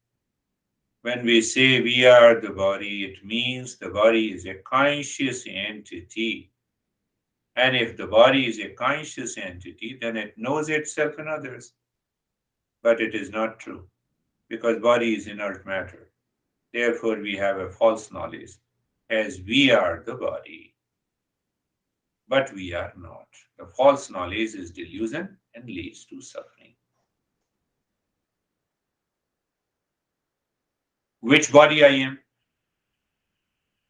Speaker 2: When we say we are the body, it means the body is a conscious entity. And if the body is a conscious entity, then it knows itself and others. But it is not true, because body is inert matter. Therefore, we have a false knowledge, as we are the body. But we are not. The false knowledge is delusion and leads to suffering. Which body I am?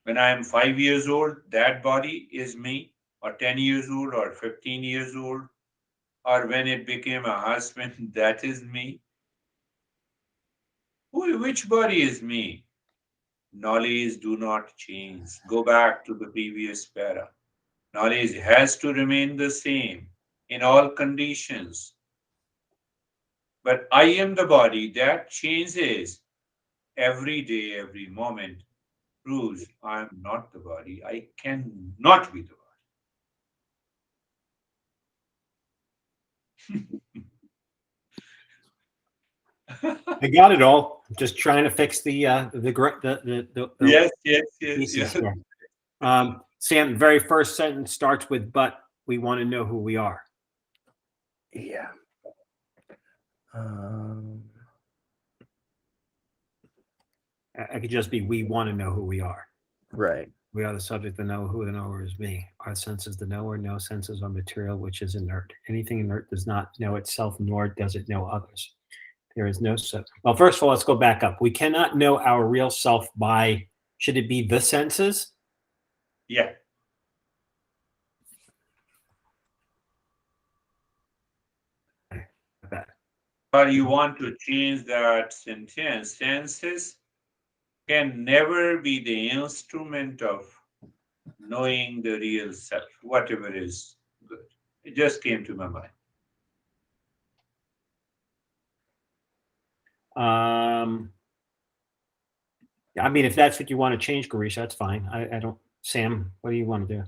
Speaker 2: When I am 5 years old, that body is me, or 10 years old, or 15 years old, or when it became a husband, that is me. Which body is me? Knowledge do not change. Go back to the previous para. Knowledge has to remain the same in all conditions. But I am the body that changes every day, every moment, proves I am not the body. I cannot be the body.
Speaker 3: I got it all. Just trying to fix the
Speaker 2: Yes, yes, yes,
Speaker 3: pieces
Speaker 2: yes.
Speaker 3: here. Sam, the very first sentence starts with "but we want to know who we are."
Speaker 1: Yeah.
Speaker 3: I could just be "we want to know who we are."
Speaker 1: Right.
Speaker 3: We are the subject to know who the knower is me. Our senses the knower. No senses are material, which is inert. Anything inert does not know itself, nor does it know others. There is no self. Well, first of all, let's go back up. We cannot know our real self by, should it be the senses?
Speaker 2: Yeah.
Speaker 3: Okay.
Speaker 2: But you want to change that sentence. Senses can never be the instrument of knowing the real self, whatever is good. It just came to my mind.
Speaker 3: I mean, if that's what you want to change, Girish, that's fine. I don't. Sam, what do you want to do?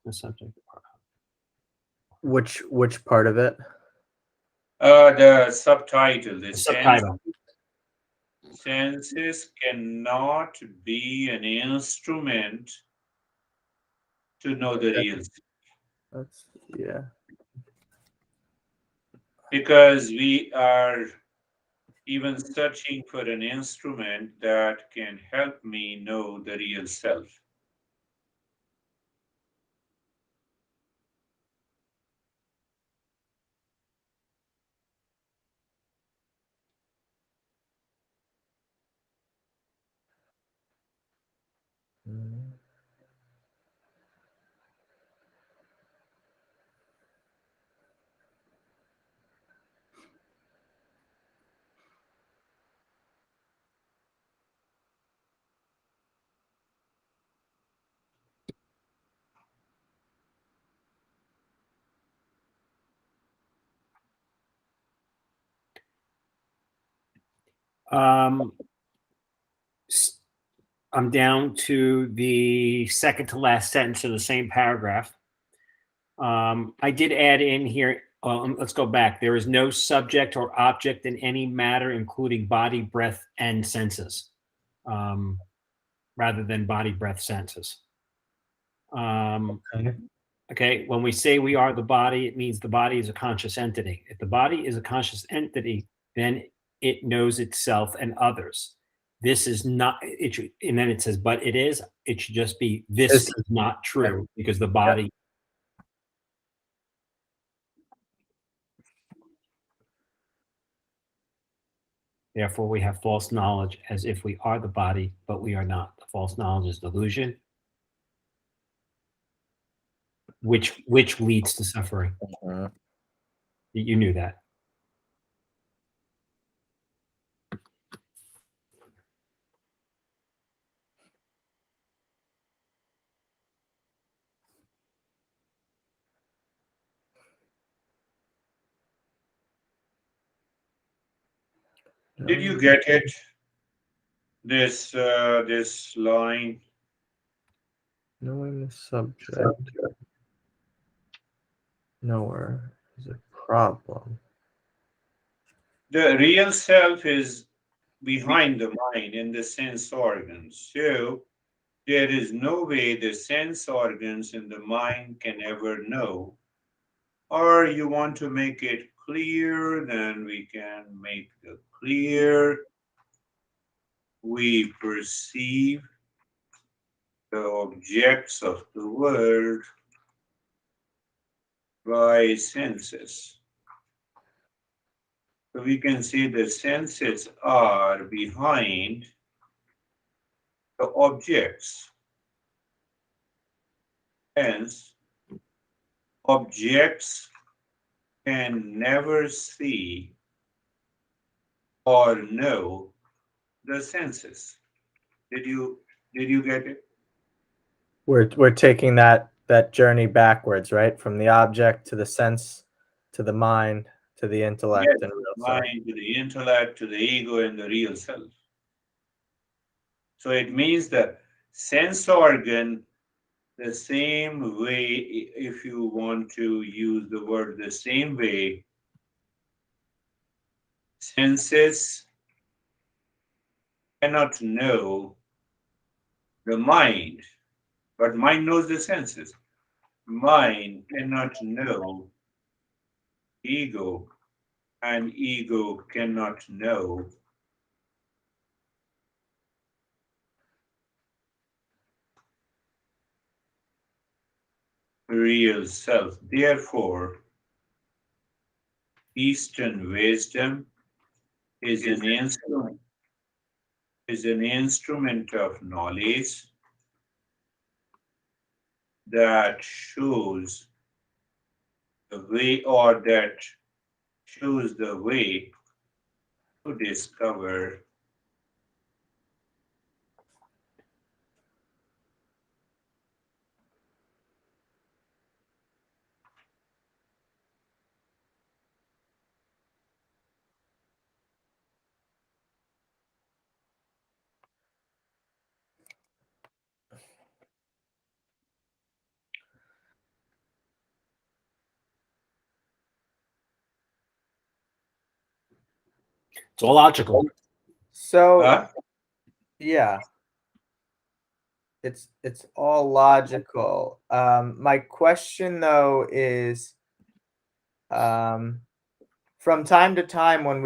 Speaker 3: The subject.
Speaker 1: Which part of it?
Speaker 2: The subtitle, the
Speaker 3: Subtitle.
Speaker 2: senses cannot be an instrument to know the real self.
Speaker 1: That's yeah.
Speaker 2: because we are even searching for an instrument that can help me know the real self.
Speaker 1: Mm.
Speaker 3: Um, I'm down to the second to last sentence of the same paragraph. I did add in here, let's go back. There is no subject or object in any matter, including body, breath, and senses, rather than body, breath, senses.
Speaker 1: Okay.
Speaker 3: Okay, when we say we are the body, it means the body is a conscious entity. If the body is a conscious entity, then it knows itself and others. This is not it should, and then it says, but it is. It should just be this
Speaker 1: This
Speaker 3: is not
Speaker 1: yeah,
Speaker 3: true because the body. Therefore, we have false knowledge as if we are the body, but we are not. The false knowledge is delusion, which leads to suffering.
Speaker 1: Mhm.
Speaker 3: You knew that.
Speaker 2: Did you get it? This line.
Speaker 1: Knowing the subject nowhere is a problem.
Speaker 2: The real self is behind the mind in the sense organs. So there is no way the sense organs in the mind can ever know. Or you want to make it clear, then we can make the clear. We perceive the objects of the world by senses. So we can see the senses are behind the objects. Hence, objects can never see or know the senses. Did you get it?
Speaker 1: We're taking that journey backwards, right? From the object to the sense to the mind to the
Speaker 2: Yes,
Speaker 1: intellect and real self.
Speaker 2: mind to the intellect, to the ego, and the real self. So it means the sense organ, the same way, if you want to use the word the same way, senses cannot know the mind, but mind knows the senses. Mind cannot know ego, and ego cannot know real self. Therefore, Eastern wisdom is an instrument of knowledge that shows the way, or that shows the way to discover
Speaker 3: It's all logical.
Speaker 1: So
Speaker 2: huh?
Speaker 1: yeah, it's all logical. My question though is, um, from time to time when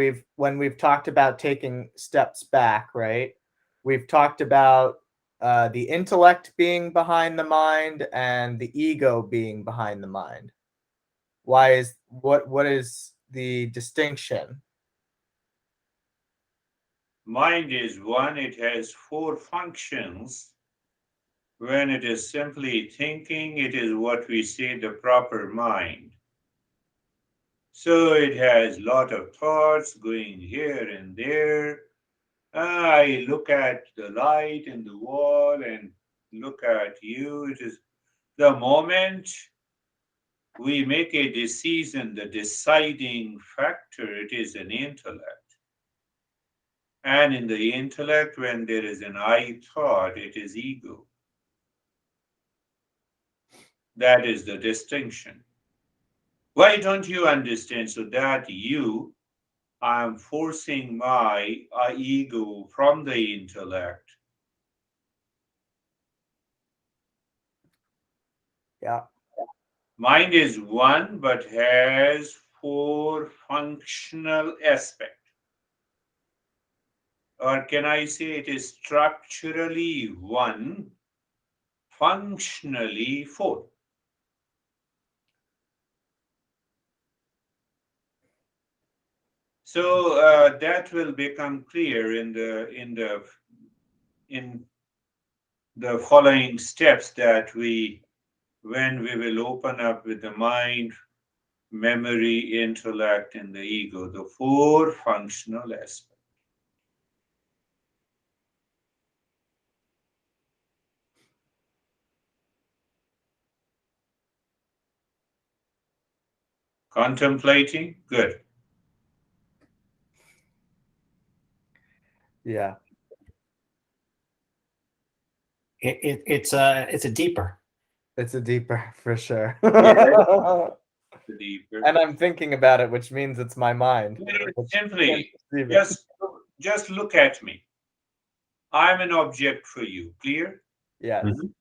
Speaker 1: we've talked about taking steps back, right? We've talked about the intellect being behind the mind and the ego being behind the mind. What is the distinction?
Speaker 2: Mind is one, it has 4 functions. When it is simply thinking, it is what we say the proper mind. So it has a lot of thoughts going here and there. I look at the light in the wall and look at you. It is the moment we make a decision, the deciding factor, it is an intellect. And in the intellect, when there is an I thought, it is ego. That is the distinction. Why don't you understand? So that I'm forcing my ego from the intellect.
Speaker 1: Yeah.
Speaker 2: Mind is one, but has 4 functional aspects. Or can I say it is structurally one, functionally 4? So that will become clear in the following steps that when we will open up with the mind, memory, intellect, and the ego, the 4 functional aspects. Contemplating, good.
Speaker 1: Yeah.
Speaker 3: It's a deeper.
Speaker 1: It's a deeper for sure.
Speaker 2: Yeah, deeper.
Speaker 1: And I'm thinking about it, which means it's my mind.
Speaker 2: Simply, just look at me. I'm an object for you. Clear?
Speaker 1: Yes.
Speaker 3: Mhm.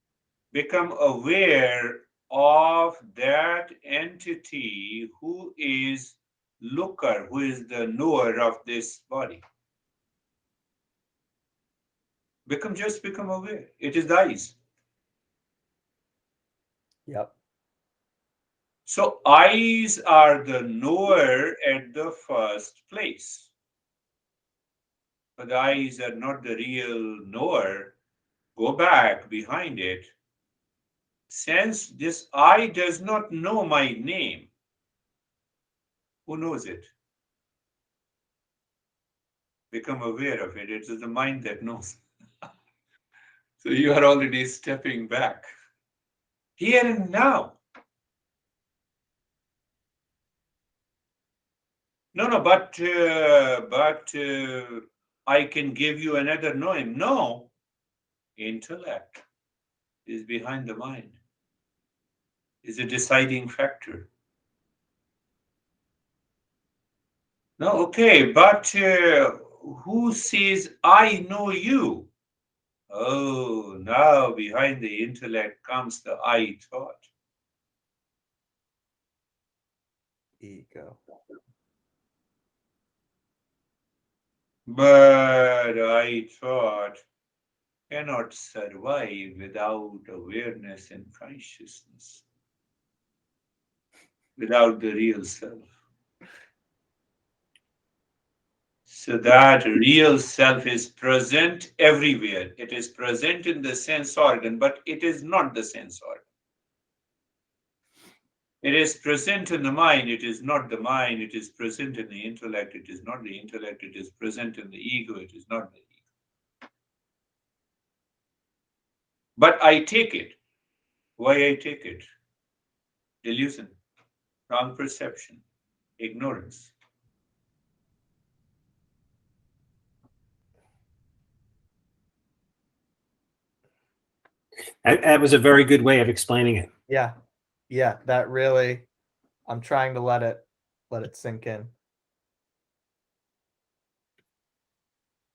Speaker 2: Become aware of that entity who is looker, who is the knower of this body. Become aware. It is the eyes.
Speaker 1: Yep.
Speaker 2: So eyes are the knower at the first place. But the eyes are not the real knower. Go back behind it. Since this eye does not know my name, who knows it? Become aware of it. It is the mind that knows. So you are already stepping back. Here and now. No, but I can give you another name. No, intellect is behind the mind. Is a deciding factor. No, okay, but who says I know you? Oh, now behind the intellect comes the I thought.
Speaker 1: Ego.
Speaker 2: But I thought cannot survive without awareness and consciousness, without the real self. So that real self is present everywhere. It is present in the sense organ, but it is not the sense organ. It is present in the mind, it is not the mind. It is present in the intellect, it is not the intellect. It is present in the ego, it is not the ego. But I take it. Why I take it? Delusion, wrong perception, ignorance.
Speaker 3: That was a very good way of explaining it.
Speaker 1: Yeah. Yeah. That really, I'm trying to let it sink in.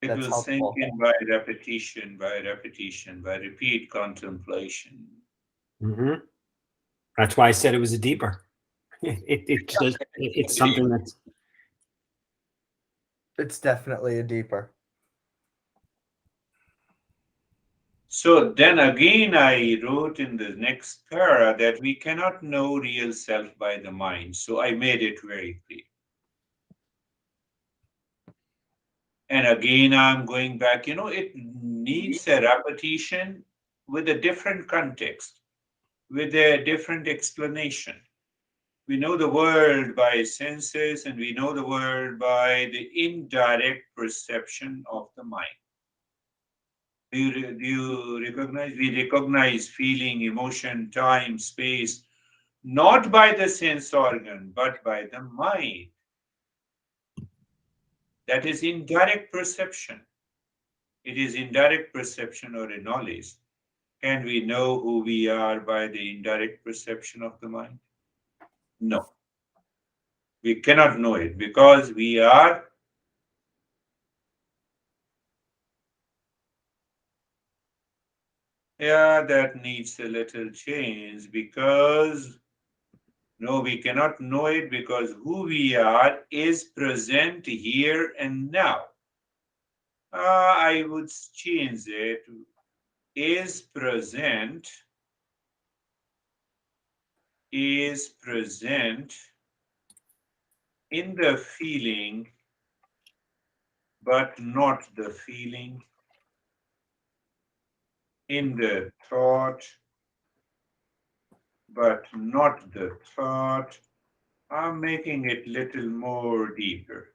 Speaker 2: It
Speaker 1: That's
Speaker 2: will
Speaker 1: helpful.
Speaker 2: sink in by repetition, by repeat contemplation.
Speaker 3: Mm-hmm. That's why I said it was a deeper. It's something that's
Speaker 1: It's definitely a deeper.
Speaker 2: So then again, I wrote in the next para that we cannot know real self by the mind. So I made it very clear. And again, I'm going back, it needs a repetition with a different context, with a different explanation. We know the world by senses and we know the world by the indirect perception of the mind. Do you recognize? We recognize feeling, emotion, time, space, not by the sense organ, but by the mind. That is indirect perception. It is indirect perception or a knowledge. Can we know who we are by the indirect perception of the mind? No, we cannot know it because we are. Yeah, that needs a little change because no, we cannot know it because who we are is present here and now. I would change it. Is present, is present in the feeling, but not the feeling, in the thought, but not the thought. I'm making it little more deeper.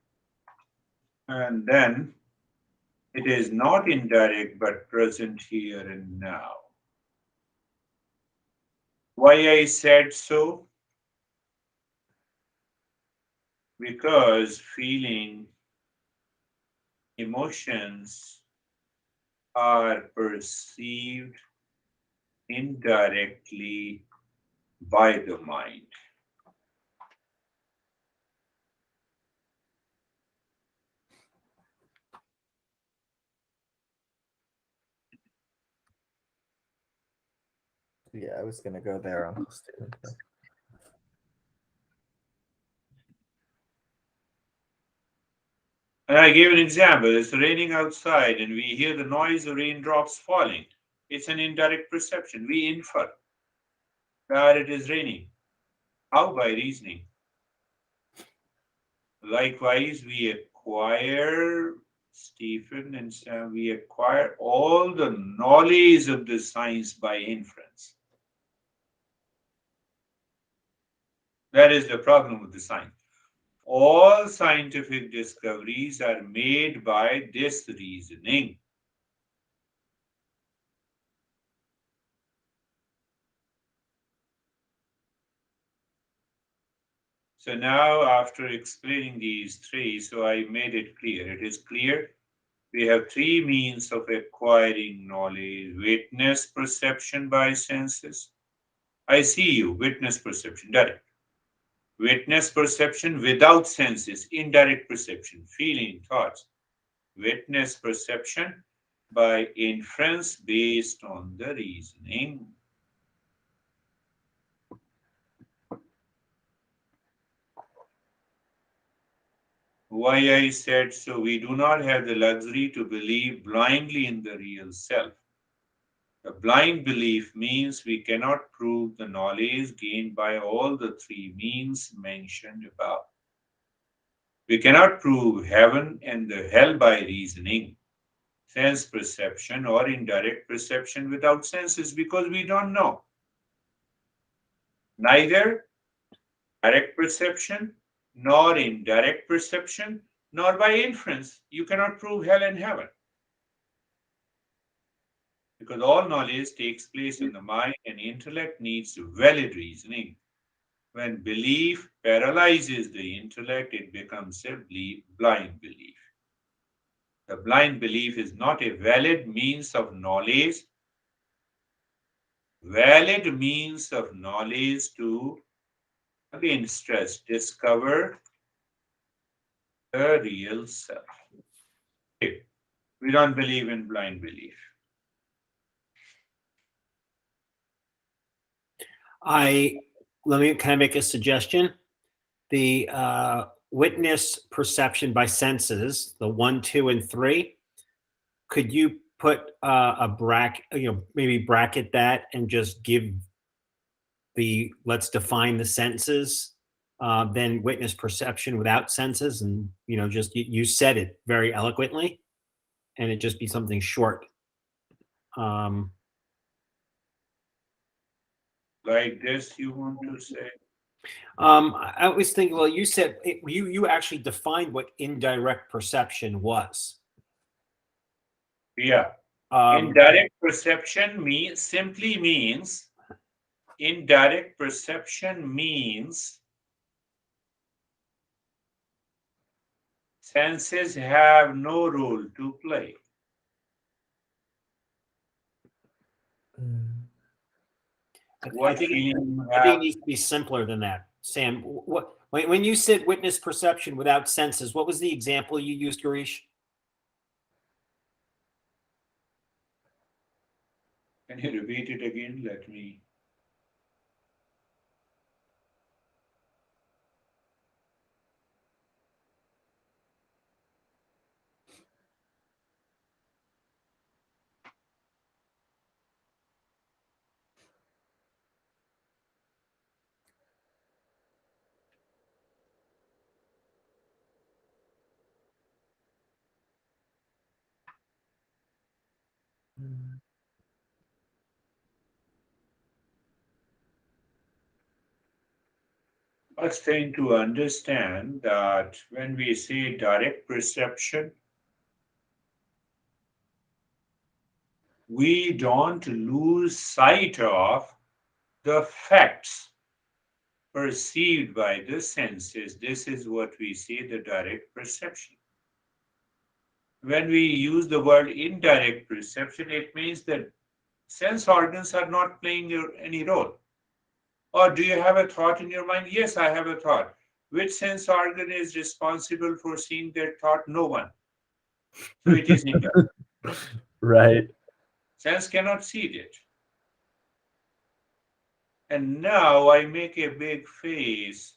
Speaker 2: And then it is not indirect, but present here and now. Why I said so? Because feeling, emotions are perceived indirectly by the mind.
Speaker 1: Yeah, I was gonna go there, Uncle Steven.
Speaker 2: And I gave an example. It's raining outside and we hear the noise of raindrops falling. It's an indirect perception. We infer that it is raining. How? By reasoning. Likewise, we acquire, Stephen and Sam, we acquire all the knowledge of the science by inference. That is the problem with the science. All scientific discoveries are made by this reasoning. So now, after explaining these three, so I made it clear. It is clear we have three means of acquiring knowledge: witness, perception by senses. I see you, witness perception, direct. Witness perception without senses, indirect perception, feeling, thoughts. Witness perception by inference based on the reasoning. Why I said so, we do not have the luxury to believe blindly in the real self. A blind belief means we cannot prove the knowledge gained by all the three means mentioned above. We cannot prove heaven and the hell by reasoning, sense perception, or indirect perception without senses because we don't know. Neither direct perception, nor indirect perception, nor by inference. You cannot prove hell and heaven because all knowledge takes place in the mind and intellect needs valid reasoning. When belief paralyzes the intellect, it becomes a blind belief. The blind belief is not a valid means of knowledge, valid means of knowledge to, again, stress, discover the real self. Okay. We don't believe in blind belief.
Speaker 3: Let me kind of make a suggestion. The witness perception by senses, the 1, 2, and 3. Could you put a bracket, maybe bracket that and just give let's define the senses, then witness perception without senses, and just you said it very eloquently, and it just be something short.
Speaker 2: Like this, you want to say?
Speaker 3: I always think, well, you said you actually defined what indirect perception was.
Speaker 2: Yeah. Indirect perception simply means indirect perception means senses have no role to play.
Speaker 3: I think it needs to be simpler than that, Sam. When you said witness perception without senses, what was the example you used, Girish?
Speaker 2: Can you repeat it again? Let me. First thing to understand that when we say direct perception, we don't lose sight of the facts perceived by the senses. This is what we say the direct perception. When we use the word indirect perception, it means that sense organs are not playing any role. Or do you have a thought in your mind? Yes, I have a thought. Which sense organ is responsible for seeing that thought? No one. So it is indirect.
Speaker 1: Right.
Speaker 2: Sense cannot see it. And now I make a big face.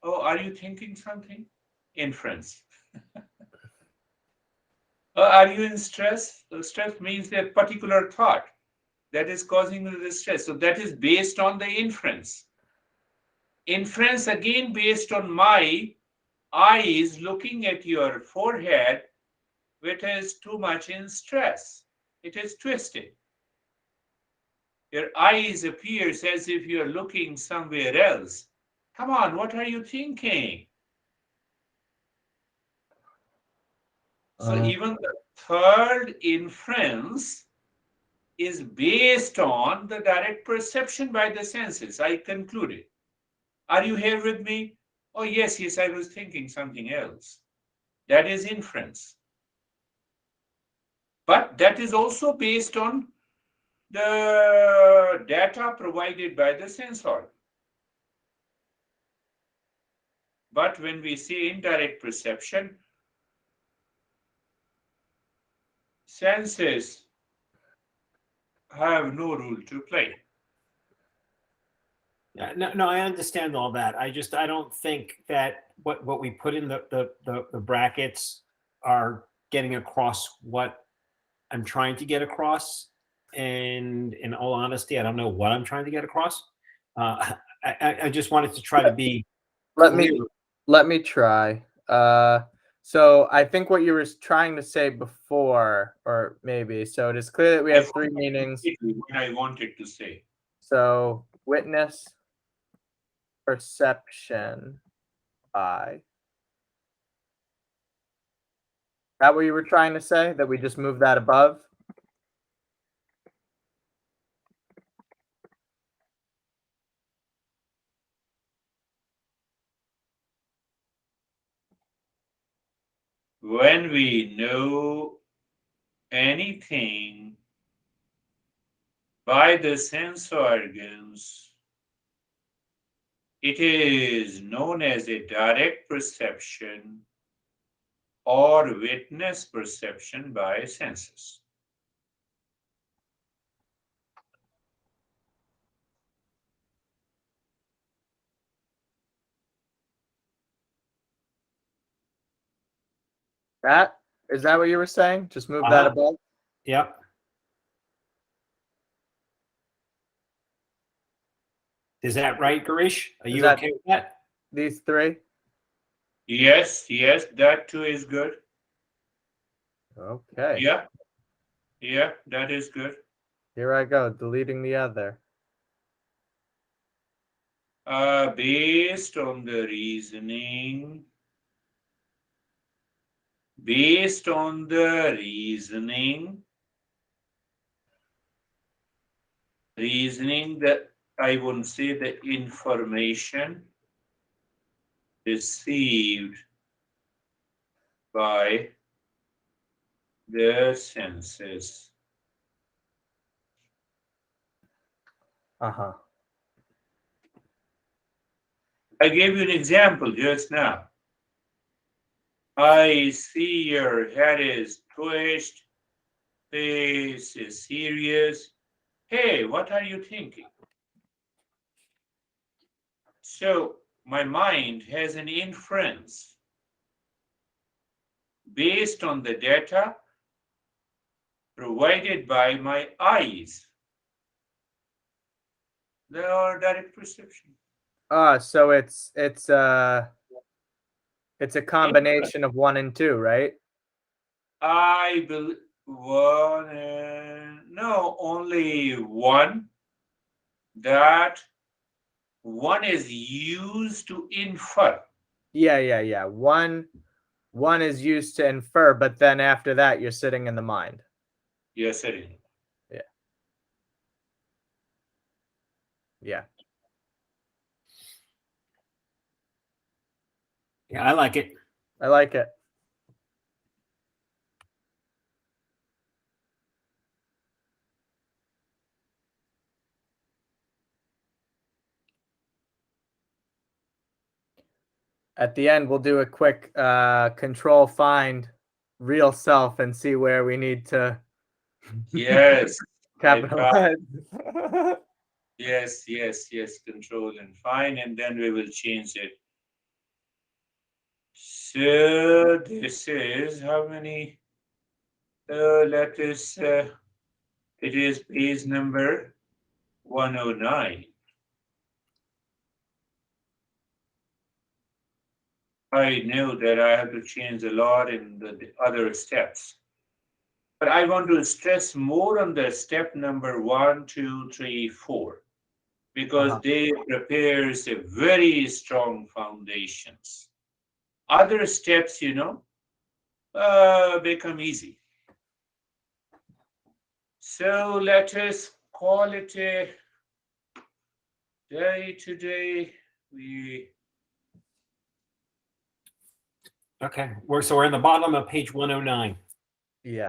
Speaker 2: Oh, are you thinking something? Inference. Are you in stress? Stress means a particular thought that is causing you the stress. So that is based on the inference. Inference again based on my eyes looking at your forehead, which is too much in stress. It is twisted. Your eyes appears as if you're looking somewhere else. Come on, what are you thinking? So even the third inference is based on the direct perception by the senses. I concluded. Are you here with me? Oh, yes, yes, I was thinking something else. That is inference. But that is also based on the data provided by the sensor. But when we say indirect perception, senses have no role to play.
Speaker 3: No, I understand all that. I don't think that what we put in the brackets are getting across what I'm trying to get across. And in all honesty, I don't know what I'm trying to get across. I just wanted to try to be clear.
Speaker 1: Let me try. So I think what you were trying to say before, or maybe, so it is clear that we have three meanings.
Speaker 2: What I wanted to say.
Speaker 1: So witness, perception, by. That what you were trying to say? That we just move that above?
Speaker 2: When we know anything by the sense organs, it is known as a direct perception or witness perception by senses.
Speaker 1: That is that what you were saying? Just move that above.
Speaker 3: Yep. Is that right, Girish? Are you okay with that?
Speaker 1: These three?
Speaker 2: Yes, that too is good.
Speaker 1: Okay.
Speaker 2: Yeah, that is good.
Speaker 1: Here I go, deleting the other.
Speaker 2: Based on the reasoning, based on the reasoning that I wouldn't say the information received by the senses.
Speaker 1: Uh-huh.
Speaker 2: I gave you an example just now. I see your head is twitched, face is serious. Hey, what are you thinking? So my mind has an inference based on the data provided by my eyes. They are direct perception.
Speaker 1: So it's a combination of 1 and 2, right?
Speaker 2: I believe no, only one. That one is used to infer.
Speaker 1: Yeah. One is used to infer, but then after that you're sitting in the mind.
Speaker 2: Yes, it is.
Speaker 1: Yeah.
Speaker 3: Yeah, I like it.
Speaker 1: I like it. At the end, we'll do a quick control find real self and see where we need to
Speaker 2: Yes.
Speaker 1: capitalize.
Speaker 2: Yes, control and find, and then we will change it. So this is how many letters? It is page number 109. I know that I have to change a lot in the other steps. But I want to stress more on the step number 1, 2, 3, 4, because they prepares a very strong foundations. Other steps, become easy. So let us call it a day today.
Speaker 3: Okay. So we're in the bottom of page 109.
Speaker 1: Yeah.